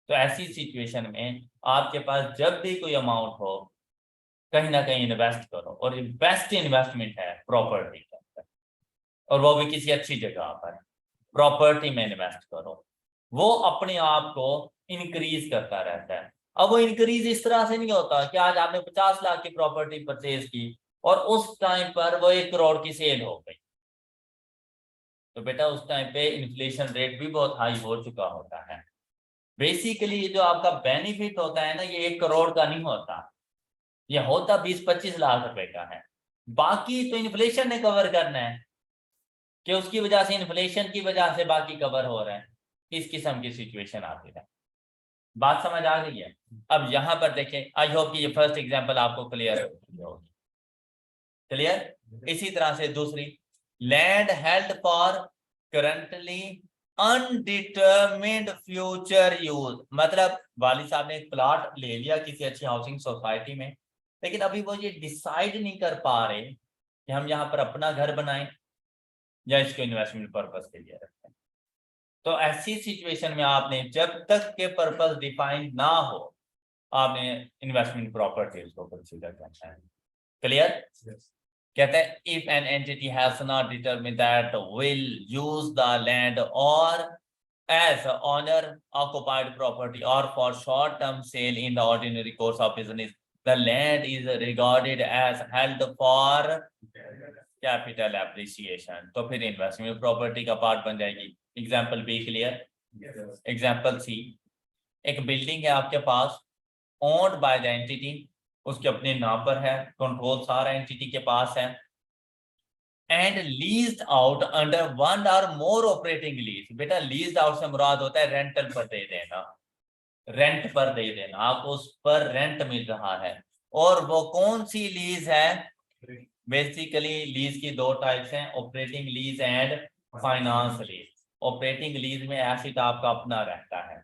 तो ऐसी सिचुएशन में आपके पास जब भी कोई अमाउंट हो, कहीं ना कहीं इन्वेस्ट करो, और बेस्ट इन्वेस्टमेंट है प्रॉपर्टी के अंदर, और वो भी किसी अच्छी जगह पर प्रॉपर्टी में इन्वेस्ट करो। वो अपने आप को इंक्रीज करता रहता है। अब वो इंक्रीज इस तरह से नहीं होता कि आज आपने 50 लाख की प्रॉपर्टी परचेज की और उस टाइम पर वो 1 करोड़ की सेल हो गई, तो बेटा उस टाइम पे इन्फ्लेशन रेट भी बहुत हाई हो चुका होता है। बेसिकली जो आपका बेनिफिट होता है ना, ये 1 करोड़ का नहीं होता, ये होता 20-25 लाख रुपए का है। बाकी तो इन्फ्लेशन ने कवर करना है, कि उसकी वजह से, इन्फ्लेशन की वजह से बाकी कवर हो रहा है। इस किस्म की सिचुएशन आती है। बात समझ आ गई है? अब यहां पर देखें, आई होप कि ये फर्स्ट एग्जांपल आपको क्लियर होगी। क्लियर? इसी तरह से दूसरी, land held for currently undetermined future use, मतलब वाली साहब ने एक प्लॉट ले लिया किसी अच्छी हाउसिंग सोसाइटी में, लेकिन अभी वो ये डिसाइड नहीं कर पा रहे कि हम यहाँ पर अपना घर बनाएं या इसको इन्वेस्टमेंट पर्पस के लिए रखें। तो ऐसी सिचुएशन में आपने जब तक के पर्पस डिफाइन ना हो, आपने इन्वेस्टमेंट प्रॉपर्टीज को कंसीडर करना है। क्लियर? कहते हैं if an entity has not determined that will use the land और as owner occupied property or for short term sale in the ordinary course of business, the land is regarded as held for capital appreciation, तो फिर investment property का part बन जाएगी। Example B clear? Example C, एक building है आपके पास, owned by the entity, उसके अपने नाम पर है, कंट्रोल सारा एंटिटी के पास है, and leased out under one or more operating lease. बेटा लीज्ड आउट से मुराद होता है रेंटल पर दे देना, रेंट पर दे देना, आपको उस पर रेंट मिल रहा है। और वो कौन सी लीज है? बेसिकली लीज की दो टाइप्स हैं, operating lease and finance lease. Operating lease में एसेट आपका अपना रहता है,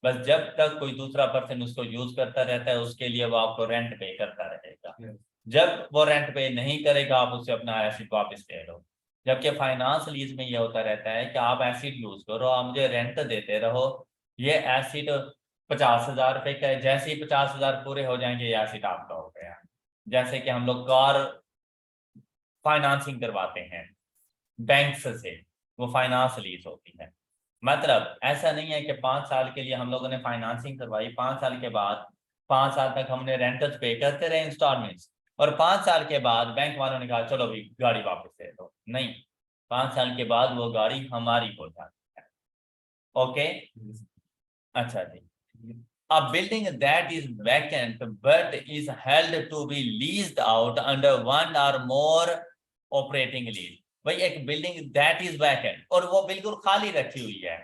बस जब तक कोई दूसरा पर्सन उसको यूज करता रहता है उसके लिए वो आपको रेंट पे करता रहेगा। जब वो रेंट पे नहीं करेगा आप उससे अपना एसिड वापस ले लो। जबकि फाइनेंस लीज में ये होता रहता है कि आप एसिड यूज करो, आप मुझे रेंट देते रहो, ये एसिड 50,000 रुपए का है, जैसे ही 50,000 पूरे हो जाएंगे ये एसिड आपका हो गया। जैसे कि हम लोग कार फाइनेंसिंग करवाते हैं बैंक से, वो फाइनेंस लीज होती है। मतलब ऐसा नहीं है कि 5 साल के लिए हम लोगों ने फाइनेंसिंग करवाई, 5 साल के बाद 5 साल तक हमने रेंटल्स पे करते रहे इंस्टॉलमेंट्स, और 5 साल के बाद बैंक वालों ने कहा चलो भी गाड़ी वापस दे दो। नहीं, 5 साल के बाद वो गाड़ी हमारी हो जाती है। ओके, अच्छा जी। A building that is vacant but is held to be leased out under one or more operating lease। भाई एक बिल्डिंग दैट इज वैकेंट और वो बिल्कुल खाली रखी हुई है,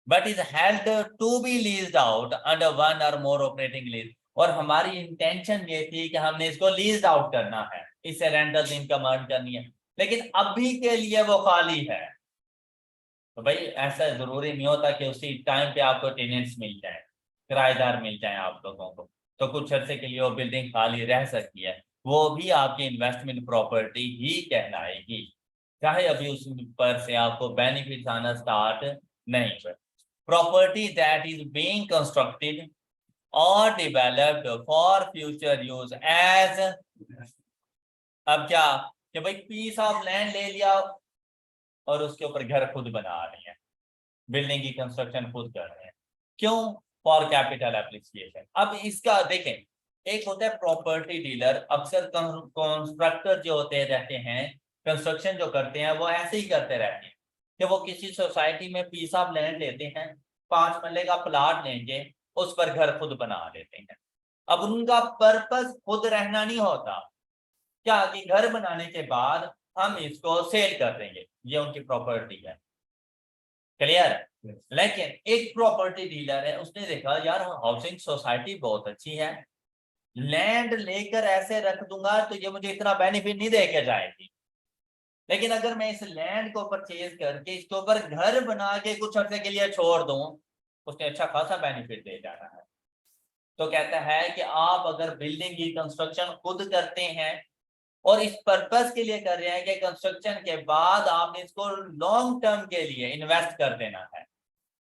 but is held to be leased out under one or more operating lease, और हमारी इंटेंशन ये थी कि हमने इसको लीज्ड आउट करना है, इससे रेंटल इनकम अर्न करनी है, लेकिन अभी के लिए वो खाली है। तो भाई ऐसा जरूरी नहीं होता कि उसी टाइम पे आपको टेनेंट्स मिल जाए, किराएदार मिल जाए आप लोगों को, तो कुछ अर्से के लिए वो बिल्डिंग खाली रह सकती है, वो भी आपकी इन्वेस्टमेंट प्रॉपर्टी ही कहलाएगी, चाहे अभी उस पर से आपको बेनिफिट आना स्टार्ट नहीं हुए। Property that is being constructed और developed for future use as, अब क्या कि भाई पीस ऑफ लैंड ले लिया और उसके ऊपर घर खुद बना रहे हैं, बिल्डिंग की कंस्ट्रक्शन खुद कर रहे हैं, क्यों? For capital appreciation. अब इसका देखें, एक होता है प्रॉपर्टी डीलर, अक्सर कंस्ट्रक्टर जो होते रहते हैं, कंस्ट्रक्शन जो करते हैं वो ऐसे ही करते रहते हैं कि वो किसी सोसाइटी में पीस ऑफ लैंड लेते हैं, 5 मरले का प्लॉट लेंगे, उस पर घर खुद बना लेते हैं। अब उनका पर्पस खुद रहना नहीं होता, क्या कि घर बनाने के बाद हम इसको सेल कर देंगे, ये उनकी प्रॉपर्टी है। क्लियर? लेकिन एक प्रॉपर्टी डीलर है, उसने देखा यार हाउसिंग सोसाइटी बहुत अच्छी है, लैंड लेकर ऐसे रख दूंगा तो ये मुझे इतना बेनिफिट नहीं दे के जाएगी, लेकिन अगर मैं इस लैंड को परचेज करके इसके ऊपर घर बना के कुछ अर्से के लिए छोड़ दूं, उसने अच्छा खासा बेनिफिट दे जाना है। तो कहता है कि आप अगर बिल्डिंग की कंस्ट्रक्शन खुद करते हैं और इस पर्पस के लिए कर रहे हैं कि कंस्ट्रक्शन के बाद आपने इसको लॉन्ग टर्म के लिए इन्वेस्ट कर देना है,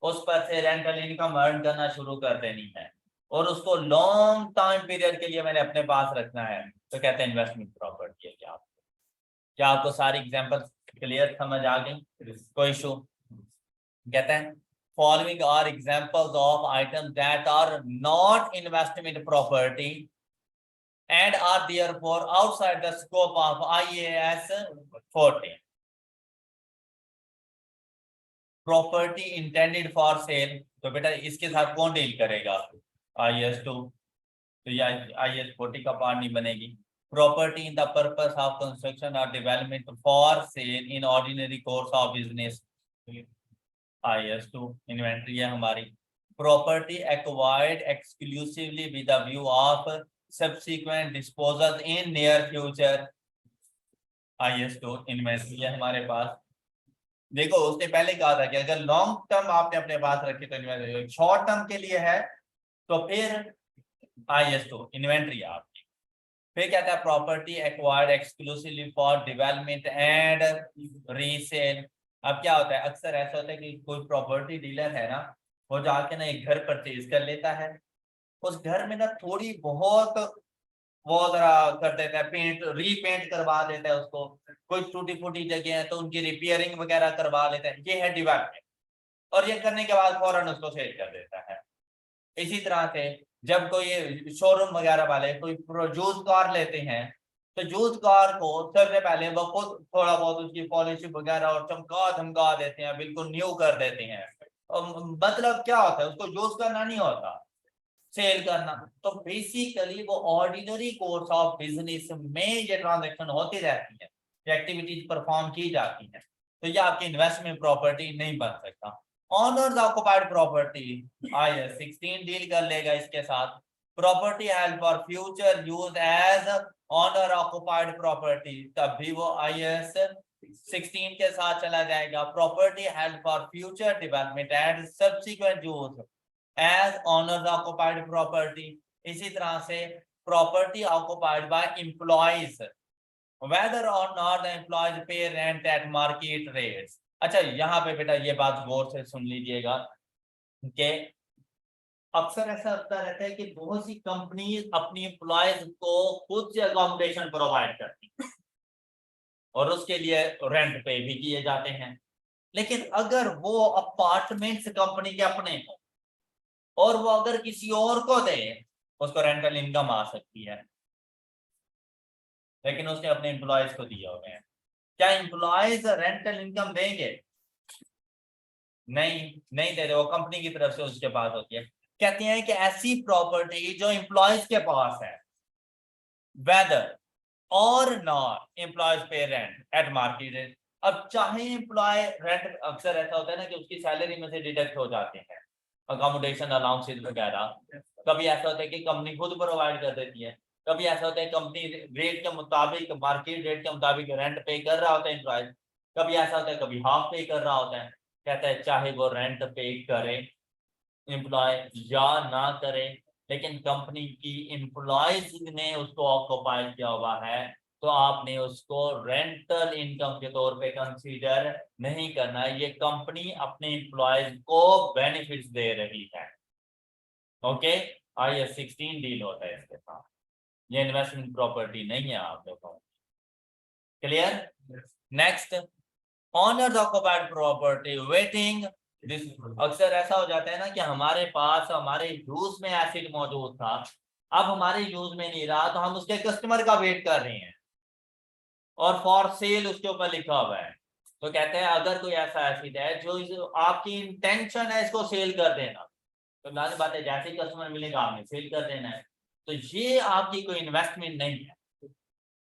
उस पर से रेंटल इनकम अर्न करना शुरू कर देनी है, और उसको लॉन्ग टाइम पीरियड के लिए मैंने अपने पास रखना है, तो कहते हैं इन्वेस्टमेंट प्रॉपर्टी है। क्या आपको सारी एग्जांपल क्लियर समझ आ गई? कोई इशू? कहते हैं following are examples of items that are not investment property and are therefore outside the scope of IAS 14। Property intended for sale, तो बेटा इसके साथ कौन डील करेगा? IAS 2, तो ये IAS 40 का पार्ट नहीं बनेगी। Property in the purpose of construction और development for sale in ordinary course of business, IAS 2 inventory है हमारी। Property acquired exclusively with the view of subsequent disposal in near future, IAS 2 inventory है हमारे पास। देखो उसने पहले कहा था कि अगर लॉन्ग टर्म आपने अपने पास रखी तो इन्वेंट्री, शॉर्ट टर्म के लिए है तो फिर IS2 इन्वेंट्री आपकी। फिर कहता है property acquired exclusively for development and resale. अब क्या होता है, अक्सर ऐसा होता है कि कोई प्रॉपर्टी डीलर है ना, वो जाके ना एक घर परचेज कर लेता है, उस घर में ना थोड़ी बहुत वो जरा कर देता है, पेंट रीपेंट करवा देता है उसको, कोई टूटी फूटी जगह है तो उनकी रिपेयरिंग वगैरह करवा लेता है, ये है डेवलपमेंट। और ये करने के बाद फौरन उसको सेल कर देता है। इसी तरह से जब कोई शोरूम वगैरह वाले कोई यूज कार लेते हैं, तो यूज कार को सबसे पहले वो खुद थोड़ा बहुत उसकी पॉलिश वगैरह और चमका धमका देते हैं, बिल्कुल न्यू कर देते हैं। और मतलब क्या होता है, उसको यूज करना नहीं होता, सेल करना। तो बेसिकली वो ऑर्डिनरी कोर्स ऑफ बिजनेस में ये ट्रांजैक्शन होती रहती है, एक्टिविटीज परफॉर्म की जाती है। तो ये आपकी इन्वेस्टमेंट प्रॉपर्टी नहीं बन सकता। Owners occupied property IS 16 deal कर लेगा इसके साथ। Property held for future use as owner occupied property, तब भी वो IS 16 के साथ चला जाएगा। Property held for future development and subsequent use as owners occupied property. इसी तरह से property occupied by employees whether or not the employees pay rent at market rates। अच्छा यहाँ पे बेटा ये बात गौर से सुन लीजिएगा कि अक्सर ऐसा होता रहता है कि बहुत सी कंपनी अपनी एम्प्लॉयज को खुद से अकोमोडेशन प्रोवाइड करती है और उसके लिए रेंट पे भी किए जाते हैं। लेकिन अगर वो अपार्टमेंट्स कंपनी के अपने हो और वो अगर किसी और को दे, उसको रेंटल इनकम आ सकती है, लेकिन उसने अपने एम्प्लॉयज को दिए हुए हैं। क्या एम्प्लॉयज रेंटल इनकम देंगे? नहीं, नहीं दे रहे, वो कंपनी की तरफ से उसके पास होती है। कहते हैं कि ऐसी प्रॉपर्टी जो एम्प्लॉयज के पास है, वेदर और नॉट एम्प्लॉयज पे रेंट एट मार्केट रेट। अब चाहे एम्प्लॉय रेंट, अक्सर ऐसा होता है ना कि उसकी सैलरी में से डिडक्ट हो जाते हैं अकोमोडेशन अलाउंसेस वगैरह। कभी ऐसा होता है कि कंपनी खुद प्रोवाइड कर देती है, कभी ऐसा होता है कंपनी रेट के मुताबिक, मार्केट रेट के मुताबिक रेंट पे कर रहा होता है एम्प्लॉय, कभी ऐसा होता है कभी हाफ पे कर रहा होता है। कहता है चाहे वो रेंट पे करे एम्प्लॉय या ना करे, लेकिन कंपनी की एम्प्लॉयज ने उसको ऑक्युपाई किया हुआ है, तो आपने उसको रेंटल इनकम के तौर पे कंसीडर नहीं करना है। ये कंपनी अपने एम्प्लॉयज को बेनिफिट्स दे रही है। ओके, IS 16 डील होता है इसके साथ, ये इन्वेस्टमेंट प्रॉपर्टी नहीं है आप लोगों को। Clear? Next, honours occupied property waiting. अक्सर ऐसा हो जाता है ना कि हमारे पास हमारे यूज में एसिड मौजूद था, अब हमारे यूज में नहीं रहा, तो हम उसके कस्टमर का वेट कर रहे हैं और फॉर सेल उसके ऊपर लिखा हुआ है। तो कहते हैं अगर कोई ऐसा एसिड है जो आपकी इंटेंशन है इसको सेल कर देना, तो लाने बात है जैसे ही कस्टमर मिलेगा आपने सेल कर देना है, तो ये आपकी कोई इन्वेस्टमेंट नहीं है।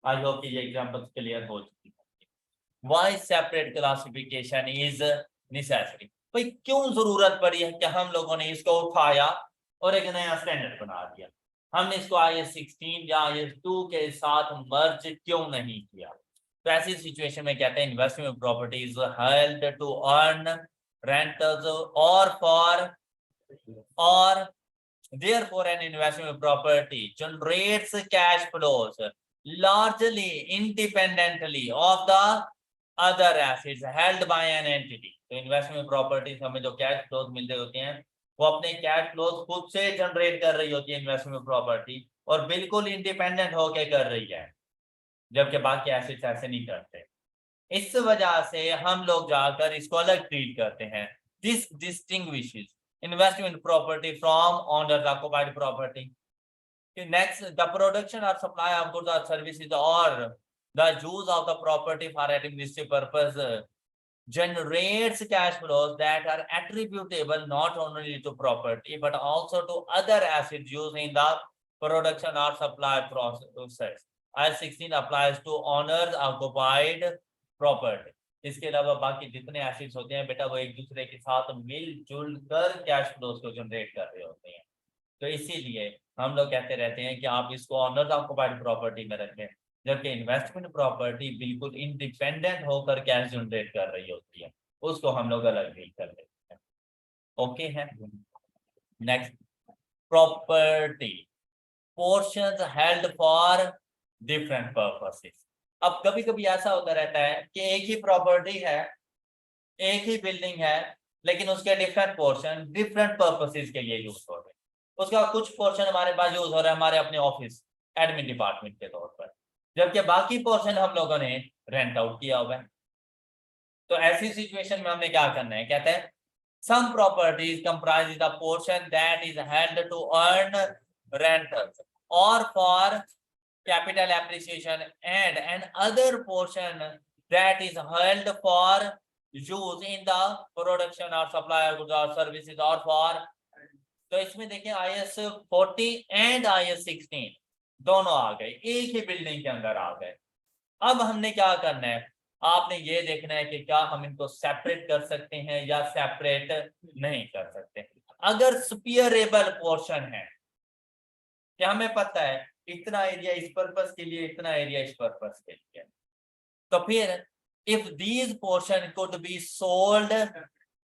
आई होप ये एग्जांपल क्लियर हो चुकी है। Why separate classification is necessary? भाई क्यों जरूरत पड़ी है कि हम लोगों ने इसको उठाया और एक नया स्टैंडर्ड बना दिया? हमने इसको IS 16 या IS 2 के साथ मर्ज क्यों नहीं किया? तो ऐसी सिचुएशन में कहते हैं investment property is held to earn rentals or for or therefore an investment property generates cash flows largely independently of the other assets held by an entity। तो इन्वेस्टमेंट प्रॉपर्टी हमें जो कैश फ्लोज मिल रहे होते हैं वो अपने cash flows खुद से जनरेट कर रही होती है इन्वेस्टमेंट प्रॉपर्टी, और बिल्कुल इंडिपेंडेंट होके कर रही है, जबकि बाकी एसेट्स ऐसे नहीं करते। इस वजह से हम लोग जाकर इसको अलग ट्रीट करते हैं। This distinguishes investment property from owners occupied property। Next, the production or supply of goods or services or the use of the property for administrative purpose generates cash flows that are attributable not only to property but also to other assets used in the production or supply process। IS 16 applies to owners occupied property। इसके अलावा बाकी जितने acids होते हैं बेटा वो एक दूसरे के साथ मिलजुल कर कैश फ्लोज को जनरेट कर रहे होते हैं। तो इसीलिए हम लोग कहते रहते हैं कि आप इसको ऑनर्स ऑक्युपाइड प्रॉपर्टी में रखें, जबकि इन्वेस्टमेंट प्रॉपर्टी बिल्कुल इंडिपेंडेंट होकर कैश जनरेट कर रही होती है। उसको हम लोग अलग डील कर लेते हैं। ओके है। Next, property, portions held for different purposes. अब कभी कभी ऐसा होता रहता है कि एक ही प्रॉपर्टी है, एक ही बिल्डिंग है, लेकिन उसके डिफरेंट पोर्शन डिफरेंट पर्पसेस के लिए यूज हो रहे हैं। उसका कुछ पोर्शन हमारे पास यूज हो रहा है हमारे अपने ऑफिस एडमिन डिपार्टमेंट के तौर पर, जबकि बाकी पोर्शन हम लोगों ने रेंट आउट किया हुआ है। तो ऐसी सिचुएशन में हमने क्या करना है, कहते हैं some properties comprise the portion that is held to earn rentals or for capital appreciation and an other portion that is held for use in the production or supply of goods or services or for, तो इसमें देखें IS 40 and IS 16 दोनों आ गए, एक ही building के अंदर आ गए। अब हमने क्या करना है, आपने ये देखना है कि क्या हम इनको सेपरेट कर सकते हैं या सेपरेट नहीं कर सकते। अगर स्पीयरेबल पोर्शन है कि हमें पता है इतना एरिया इस पर्पस के लिए, इतना एरिया इस पर्पस के लिए, तो फिर if these portion could be sold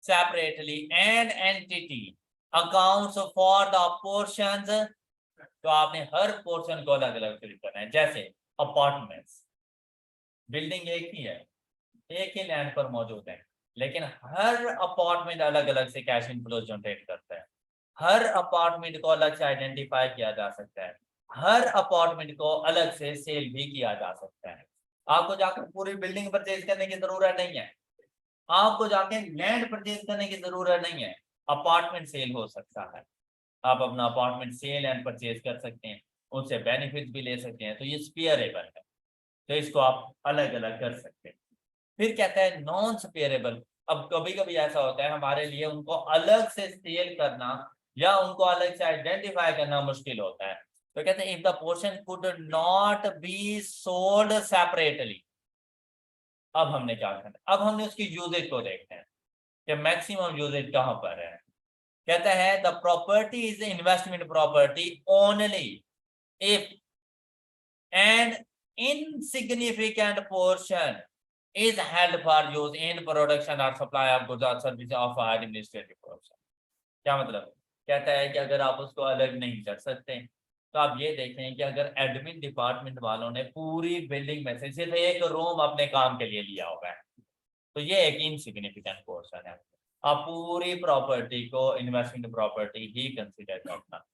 separately and entity accounts for the portions, तो आपने हर पोर्शन को अलग अलग ट्रीट करना है। जैसे अपार्टमेंट्स, बिल्डिंग एक ही है, एक ही लैंड पर मौजूद है, लेकिन हर अपार्टमेंट अलग अलग से कैश इनफ्लो जनरेट करता है, हर अपार्टमेंट को अलग से आइडेंटिफाई किया जा सकता है, हर अपार्टमेंट को अलग से सेल भी किया जा सकता है। आपको जाकर पूरी बिल्डिंग परचेज करने की जरूरत नहीं है, आपको जाके लैंड परचेज करने की जरूरत नहीं है, अपार्टमेंट सेल हो सकता है। आप अपना अपार्टमेंट सेल एंड परचेज कर सकते हैं, उससे बेनिफिट भी ले सकते हैं, तो ये स्पीयरेबल है, तो इसको आप अलग अलग कर सकते हैं। फिर कहता है नॉन स्पेयरेबल। अब कभी कभी ऐसा होता है हमारे लिए उनको अलग से सेल करना या उनको अलग से आइडेंटिफाई करना मुश्किल होता है, तो कहते हैं if the portion could not be sold separately. अब हमने क्या करना, अब हमने उसकी यूजेज को देखते हैं कि मैक्सिमम यूजेज कहां पर है। कहता है the property is investment property only if N insignificant portion is held for use in production or supply of goods or services of administrative portion। क्या मतलब, कहता है कि अगर आप उसको अलग नहीं कर सकते, तो आप ये देखें कि अगर एडमिन डिपार्टमेंट वालों ने पूरी बिल्डिंग में से सिर्फ एक रूम अपने काम के लिए लिया होगा, तो ये एक इनसिग्निफिकेंट पोर्शन है। आप पूरी प्रॉपर्टी को इन्वेस्टमेंट प्रॉपर्टी ही कंसिडर करना।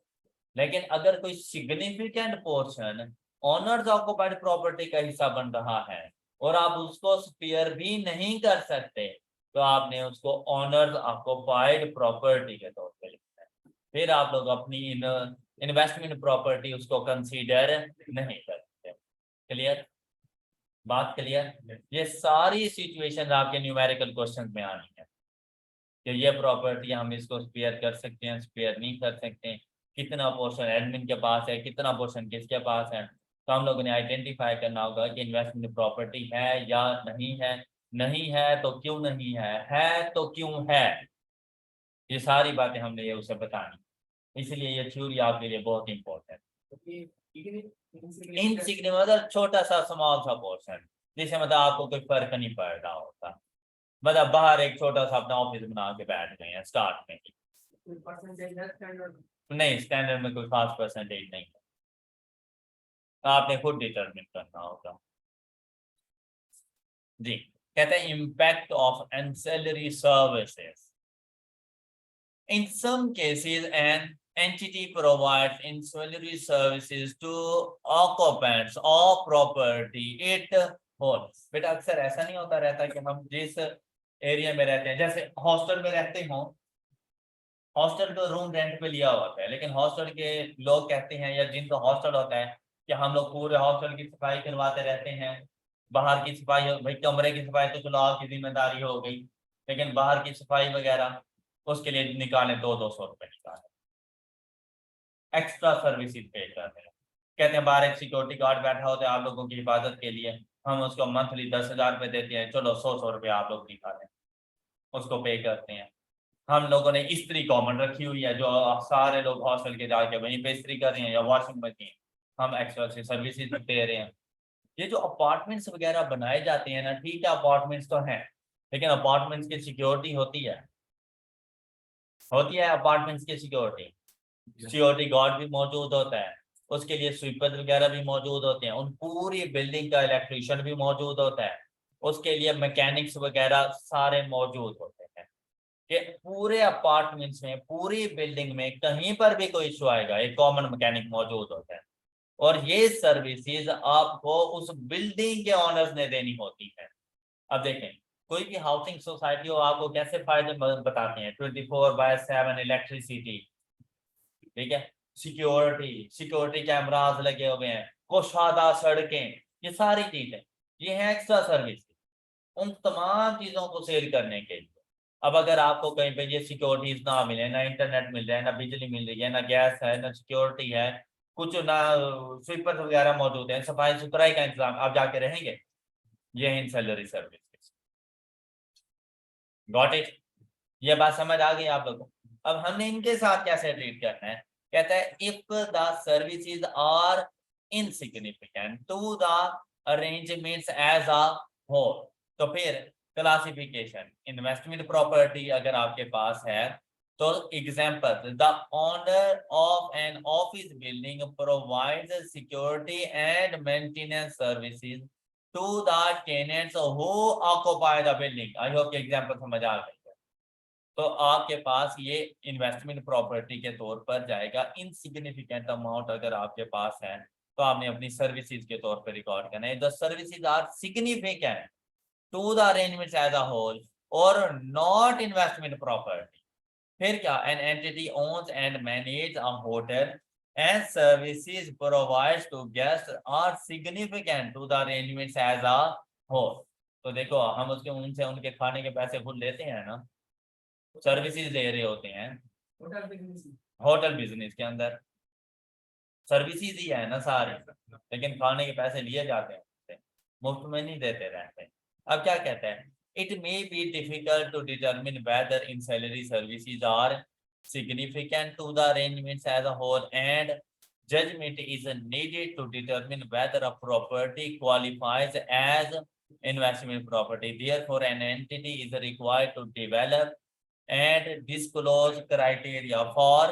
लेकिन अगर कोई significant portion honours occupied property का हिस्सा बन रहा है और आप उसको स्पेयर भी नहीं कर सकते, तो आपने उसको ऑनर्स ऑक्युपाइड प्रॉपर्टी के तौर पे लिखना है। फिर आप लोग अपनी इन्वेस्टमेंट प्रॉपर्टी उसको कंसीडर नहीं करते। क्लियर, बात क्लियर। ये सारी सिचुएशन आपके न्यूमेरिकल क्वेश्चन में आनी है कि ये प्रॉपर्टी हम इसको स्पेयर कर सकते हैं, स्पेयर नहीं कर सकते, कितना पोर्शन एडमिन के पास है, कितना पोर्शन किसके पास है। तो हम लोगों ने आइडेंटिफाई करना होगा कि इन्वेस्टमेंट प्रॉपर्टी है या नहीं है, नहीं है तो क्यों नहीं है तो क्यों है। ये सारी बातें हमने ये उसे बतानी, इसलिए ये थ्योरी आपके लिए बहुत इंपॉर्टेंट। इनसिग्निफिकेंट मतलब छोटा सा स्मॉल सा पोर्शन, जिसे मतलब आपको कोई फर्क नहीं पड़ रहा होता, मतलब बाहर एक छोटा सा अपना ऑफिस बना के बैठ गए हैं स्टार्ट में ही। नहीं, स्टैंडर्ड में कोई खास परसेंटेज नहीं है, आपने खुद डिटरमिन करना होगा जी। कहते हैं impact of ancillary services. In some cases an entity provides ancillary services to occupants of property it holds। बेटा अक्सर ऐसा नहीं होता रहता कि हम जिस एरिया में रहते हैं, जैसे हॉस्टल में रहते हो, हॉस्टल तो रूम रेंट पे लिया होता है, लेकिन हॉस्टल के लोग कहते हैं या जिनका हॉस्टल होता है कि हम लोग पूरे हॉस्टल की सफाई करवाते रहते हैं। बाहर की सफाई, भाई कमरे की सफाई तो चलो आपकी जिम्मेदारी हो गई, लेकिन बाहर की सफाई वगैरह उसके लिए निकालें 200 रुपए निकालें, एक्स्ट्रा सर्विसेज पे करते हैं। कहते हैं बाहर एक सिक्योरिटी गार्ड बैठा होता है आप लोगों की हिफाजत के लिए, हम उसको मंथली 10,000 रुपए देते हैं, चलो 100 रुपये आप लोग निकालें, उसको पे करते हैं। हम लोगों ने इस्त्री कॉमन रखी हुई है, जो सारे लोग हॉस्टल के जाके वहीं पे इस्त्री कर रहे हैं या वॉशिंग मशीन, हम एक्स्ट्रा से सर्विसेज दे रहे हैं। ये जो अपार्टमेंट्स वगैरह बनाए जाते हैं ना, ठीक है अपार्टमेंट्स तो हैं, लेकिन अपार्टमेंट्स की सिक्योरिटी होती है अपार्टमेंट्स की सिक्योरिटी गार्ड भी मौजूद होता है, उसके लिए स्वीपर वगैरह भी मौजूद होते हैं, उन पूरी बिल्डिंग का इलेक्ट्रीशियन भी मौजूद होता है, उसके लिए मैकेनिक्स वगैरह सारे मौजूद होते हैं कि पूरे अपार्टमेंट्स में, पूरी बिल्डिंग में कहीं पर भी कोई इशू आएगा एक कॉमन मैकेनिक मौजूद होता है। और ये सर्विसेज आपको उस बिल्डिंग के ऑनर्स ने देनी होती है। अब देखें, कोई भी हाउसिंग सोसाइटी हो आपको कैसे फायदे बताते हैं, 24/7 इलेक्ट्रिसिटी, ठीक है, सिक्योरिटी कैमरास लगे हुए हैं, कुशादा सड़कें, ये सारी चीजें, ये है एक्स्ट्रा सर्विस। उन तमाम चीजों को सेल करने के लिए अब अगर आपको कहीं पे ये सिक्योरिटीज ना मिले, ना इंटरनेट मिल रहा है, ना बिजली मिल रही है, ना गैस है, ना सिक्योरिटी है, कुछ ना स्वीपर वगैरह मौजूद है, सफाई सुथराई का इंतजाम, आप जाके रहेंगे? ये है सैलरी सर्विस। Got it? ये बात समझ आ गई आप लोगों को? अब हमने इनके साथ कैसे ट्रीट करना है, कहता है if the services are insignificant to the arrangements as a whole, तो फिर क्लासिफिकेशन, इन्वेस्टमेंट प्रॉपर्टी अगर आपके पास है तो example, the owner of an office building provides security and maintenance services to the tenants who occupy the building। I hope कि example समझ आ गई है। तो आपके पास ये इन्वेस्टमेंट प्रॉपर्टी के तौर पर जाएगा। इनसिग्निफिकेंट अमाउंट अगर आपके पास है तो आपने अपनी सर्विसेज के तौर पर रिकॉर्ड करना है। The services are significant to the arrangements as a whole और नॉट इन्वेस्टमेंट प्रॉपर्टी। फिर क्या, an entity owns and manage a hotel and services provided to guests are significant to the arrangements as a whole। तो देखो, हम उसके उनसे उनके खाने के पैसे खुद लेते हैं ना, सर्विसेज ले रहे होते हैं। होटल बिजनेस के अंदर सर्विसेज ही है ना सारे, लेकिन खाने के पैसे लिए जाते हैं उससे, मुफ्त में नहीं देते रहते। अब क्या कहते हैं, it may be difficult to determine whether ancillary services are significant to the arrangements as a whole and judgment is needed to determine whether a property qualifies as investment property। Therefore an entity is required to develop and disclose criteria for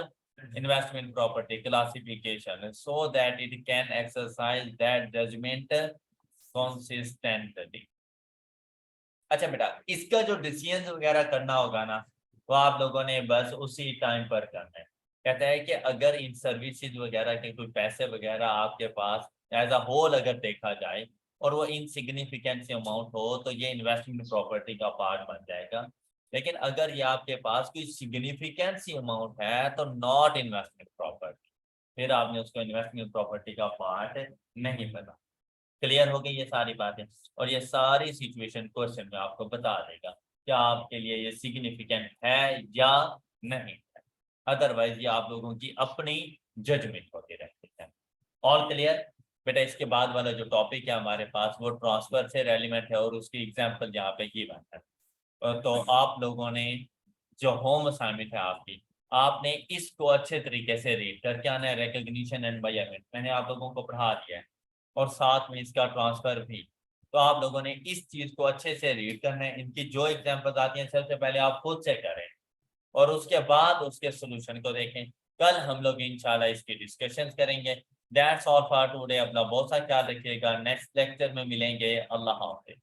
investment property classification so that it can exercise that judgment consistently। अच्छा बेटा, इसका जो decision वगैरह करना होगा ना, वो आप लोगों ने बस उसी टाइम पर करना है। कहता है कि अगर इन सर्विसेज वगैरह के कोई पैसे वगैरह आपके पास एज अ होल अगर देखा जाए और वो इनसिग्निफिकेंट अमाउंट हो तो ये इन्वेस्टमेंट प्रॉपर्टी का पार्ट बन जाएगा। लेकिन अगर ये आपके पास कोई सिग्निफिकेंट अमाउंट है तो नॉट इन्वेस्टमेंट प्रॉपर्टी, फिर आपने उसको इन्वेस्टमेंट प्रॉपर्टी का पार्ट नहीं बना। क्लियर हो गई ये सारी बातें? और ये सारी सिचुएशन क्वेश्चन में आपको बता देगा क्या आपके लिए ये सिग्निफिकेंट है या नहीं है। अदरवाइज ये आप लोगों की अपनी जजमेंट होती रहती है। All clear? बेटा इसके बाद वाला जो टॉपिक है हमारे पास वो ट्रांसफर से रेलिवेंट है और उसकी एग्जांपल यहाँ पे गिवन है। तो आप लोगों ने जो होम असाइनमेंट है आपकी, आपने इसको अच्छे तरीके से रीड करके आना है। रिकॉग्निशन एंड मेजरमेंट मैंने आप लोगों को पढ़ा दिया है और साथ में इसका ट्रांसफर भी। तो आप लोगों ने इस चीज को अच्छे से रीड करना है। इनकी जो एग्जांपल्स आती हैं सबसे पहले आप खुद से करें और उसके बाद उसके सोल्यूशन को देखें। कल हम लोग इंशाल्लाह इसकी डिस्कशन करेंगे। That's all for today. अपना बहुत सा ख्याल रखिएगा, नेक्स्ट लेक्चर में मिलेंगे। अल्लाह हाफिज।